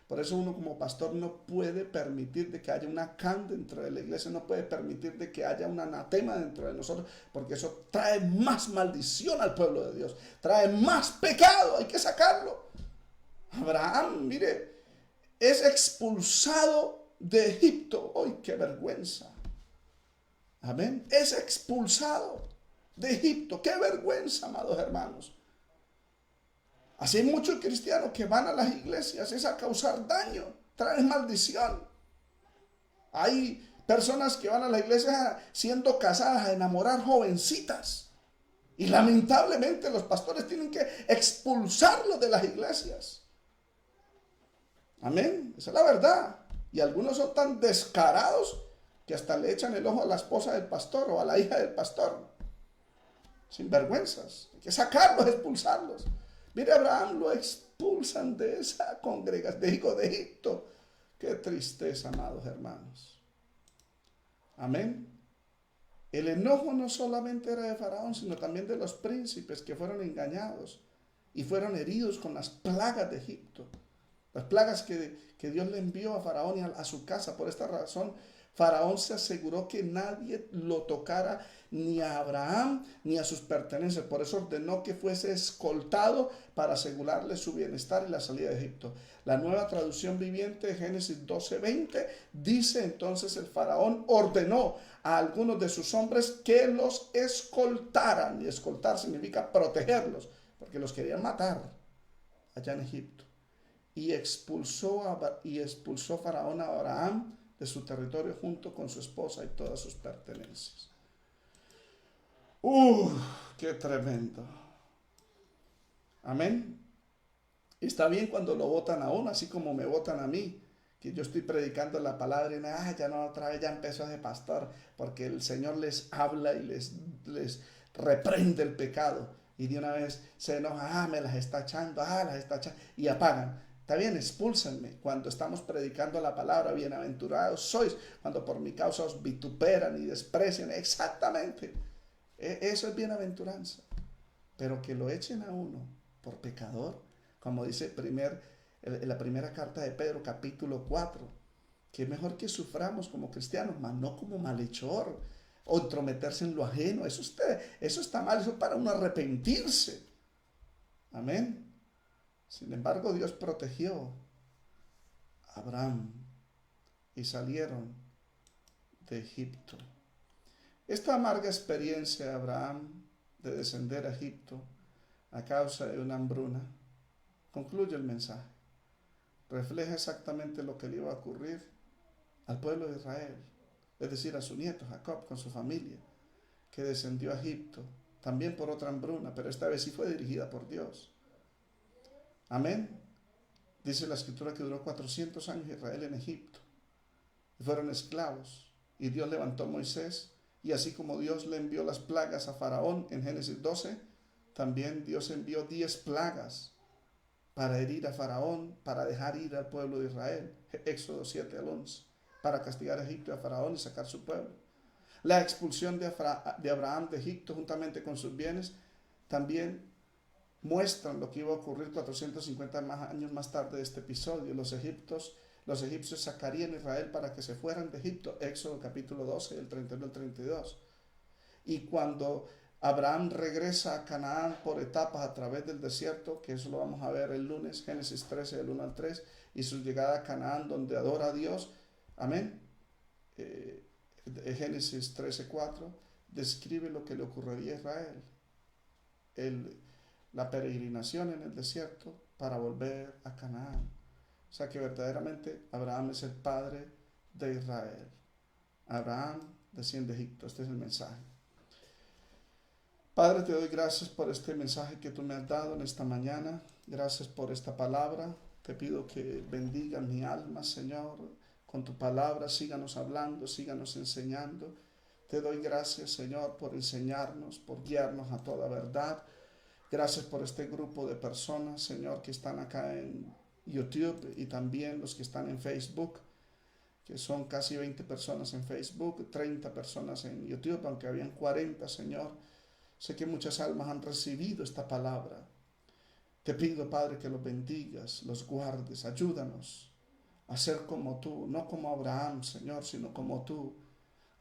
Por eso uno como pastor no puede permitir de que haya una Acán dentro de la iglesia, no puede permitir de que haya un anatema dentro de nosotros, porque eso trae más maldición al pueblo de Dios, trae más pecado, hay que sacarlo. Abraham, mire, es expulsado de Egipto. ¡Ay, qué vergüenza! Amén. Es expulsado de Egipto. ¡Qué vergüenza, amados hermanos! Así hay muchos cristianos que van a las iglesias, es a causar daño, traen maldición. Hay personas que van a la iglesia siendo casadas, a enamorar jovencitas. Y lamentablemente los pastores tienen que expulsarlos de las iglesias. Amén, esa es la verdad. Y algunos son tan descarados que hasta le echan el ojo a la esposa del pastor o a la hija del pastor. Sin vergüenzas, hay que sacarlos, expulsarlos. Mire, Abraham lo expulsan de esa congregación, de Egipto. Qué tristeza, amados hermanos. Amén. El enojo no solamente era de Faraón, sino también de los príncipes que fueron engañados y fueron heridos con las plagas de Egipto. Las plagas que Dios le envió a Faraón y a su casa. Por esta razón, Faraón se aseguró que nadie lo tocara, ni a Abraham ni a sus pertenencias. Por eso ordenó que fuese escoltado para asegurarle su bienestar y la salida de Egipto. La Nueva Traducción Viviente de Génesis 12:20 dice: entonces el faraón ordenó a algunos de sus hombres que los escoltaran. Y escoltar significa protegerlos, porque los querían matar allá en Egipto. Y expulsó Faraón a Abraham de su territorio junto con su esposa y todas sus pertenencias. ¡Qué tremendo! Amén. Y está bien cuando lo votan a uno, así como me votan a mí, que yo estoy predicando la palabra y ya no, otra vez ya empezó de pastor, porque el Señor les habla y les reprende el pecado. Y de una vez se enoja, me las está echando, y apagan. Está bien, expúlsenme cuando estamos predicando la palabra. Bienaventurados sois cuando por mi causa os vituperan y desprecian. Exactamente. Eso es bienaventuranza. Pero que lo echen a uno por pecador, como dice en la primera carta de Pedro, capítulo 4, que es mejor que suframos como cristianos, mas no como malhechor, o entrometerse en lo ajeno. Eso está mal, eso es para uno arrepentirse. Amén. Sin embargo, Dios protegió a Abraham y salieron de Egipto. Esta amarga experiencia de Abraham de descender a Egipto a causa de una hambruna concluye el mensaje. Refleja exactamente lo que le iba a ocurrir al pueblo de Israel. es decir, a su nieto Jacob con su familia, que descendió a Egipto, también por otra hambruna, pero esta vez sí fue dirigida por Dios. Amén. Dice la escritura que duró 400 años Israel en Egipto y fueron esclavos. Y Dios levantó a Moisés, y así como Dios le envió las plagas a Faraón en Génesis 12, también Dios envió 10 plagas para herir a Faraón, para dejar ir al pueblo de Israel. Éxodo 7 al 11, para castigar a Egipto y a Faraón y sacar su pueblo. La expulsión de Abraham de Egipto juntamente con sus bienes también muestran lo que iba a ocurrir 450 años más tarde de este episodio. Los egipcios sacarían a Israel para que se fueran de Egipto. Éxodo capítulo 12, del 31 al 32. Y cuando Abraham regresa a Canaán por etapas a través del desierto, que eso lo vamos a ver el lunes, Génesis 13, del 1 al 3, y su llegada a Canaán donde adora a Dios. Amén. Génesis 13, 4 describe lo que le ocurriría a Israel. La peregrinación en el desierto para volver a Canaán. O sea que verdaderamente Abraham es el padre de Israel. Abraham desciende de Egipto. Este es el mensaje. Padre, te doy gracias por este mensaje que tú me has dado en esta mañana. Gracias por esta palabra. Te pido que bendiga mi alma, Señor, con tu palabra. Síganos hablando, síganos enseñando. Te doy gracias, Señor, por enseñarnos, por guiarnos a toda verdad. Gracias por este grupo de personas, Señor, que están acá en YouTube y también los que están en Facebook, que son casi 20 personas en Facebook, 30 personas en YouTube, aunque habían 40, Señor. Sé que muchas almas han recibido esta palabra. Te pido, Padre, que los bendigas, los guardes, ayúdanos a ser como tú, no como Abraham, Señor, sino como tú,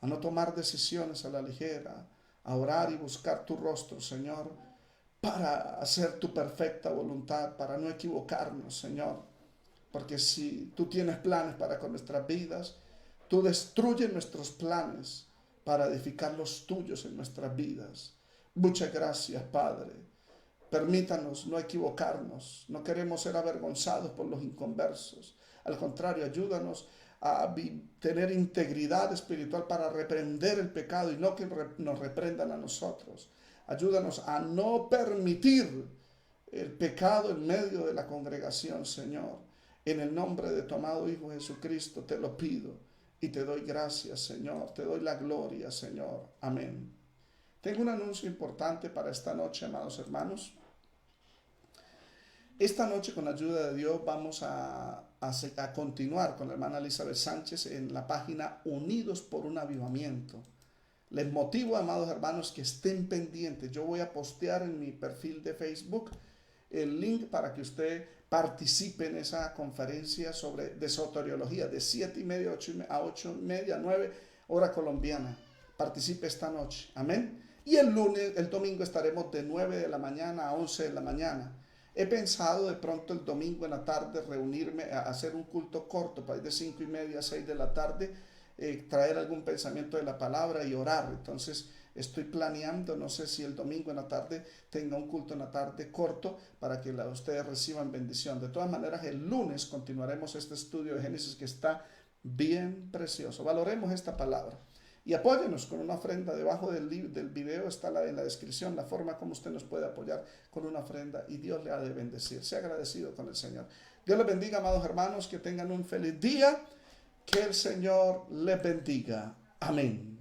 a no tomar decisiones a la ligera, a orar y buscar tu rostro, Señor, para hacer tu perfecta voluntad, para no equivocarnos, Señor. Porque si tú tienes planes para con nuestras vidas, tú destruyes nuestros planes para edificar los tuyos en nuestras vidas. Muchas gracias, Padre. Permítanos no equivocarnos. No queremos ser avergonzados por los inconversos. Al contrario, ayúdanos a tener integridad espiritual para reprender el pecado y no que nos reprendan a nosotros. Ayúdanos a no permitir el pecado en medio de la congregación, Señor. En el nombre de tu amado Hijo Jesucristo te lo pido y te doy gracias, Señor. Te doy la gloria, Señor. Amén. Tengo un anuncio importante para esta noche, amados hermanos. Esta noche, con la ayuda de Dios, vamos a continuar con la hermana Elizabeth Sánchez en la página Unidos por un Avivamiento. Les motivo, amados hermanos, que estén pendientes. Yo voy a postear en mi perfil de Facebook el link para que usted participe en esa conferencia de soteriología de 7:30 a 8:30, 9 hora colombiana. Participe esta noche. Amén. Y el domingo estaremos de 9 de la mañana a 11 de la mañana. He pensado de pronto el domingo en la tarde reunirme a hacer un culto corto, para ir de 5:30 a 6 de la tarde, traer algún pensamiento de la palabra y orar. Entonces estoy planeando, no sé si el domingo en la tarde tenga un culto en la tarde corto para que ustedes reciban bendición. De todas maneras, el lunes continuaremos este estudio de Génesis que está bien precioso. Valoremos esta palabra. Y apóyenos con una ofrenda. Debajo del video está en la descripción la forma como usted nos puede apoyar con una ofrenda y Dios le ha de bendecir. Sea agradecido con el Señor. Dios les bendiga, amados hermanos, que tengan un feliz día. Que el Señor les bendiga. Amén.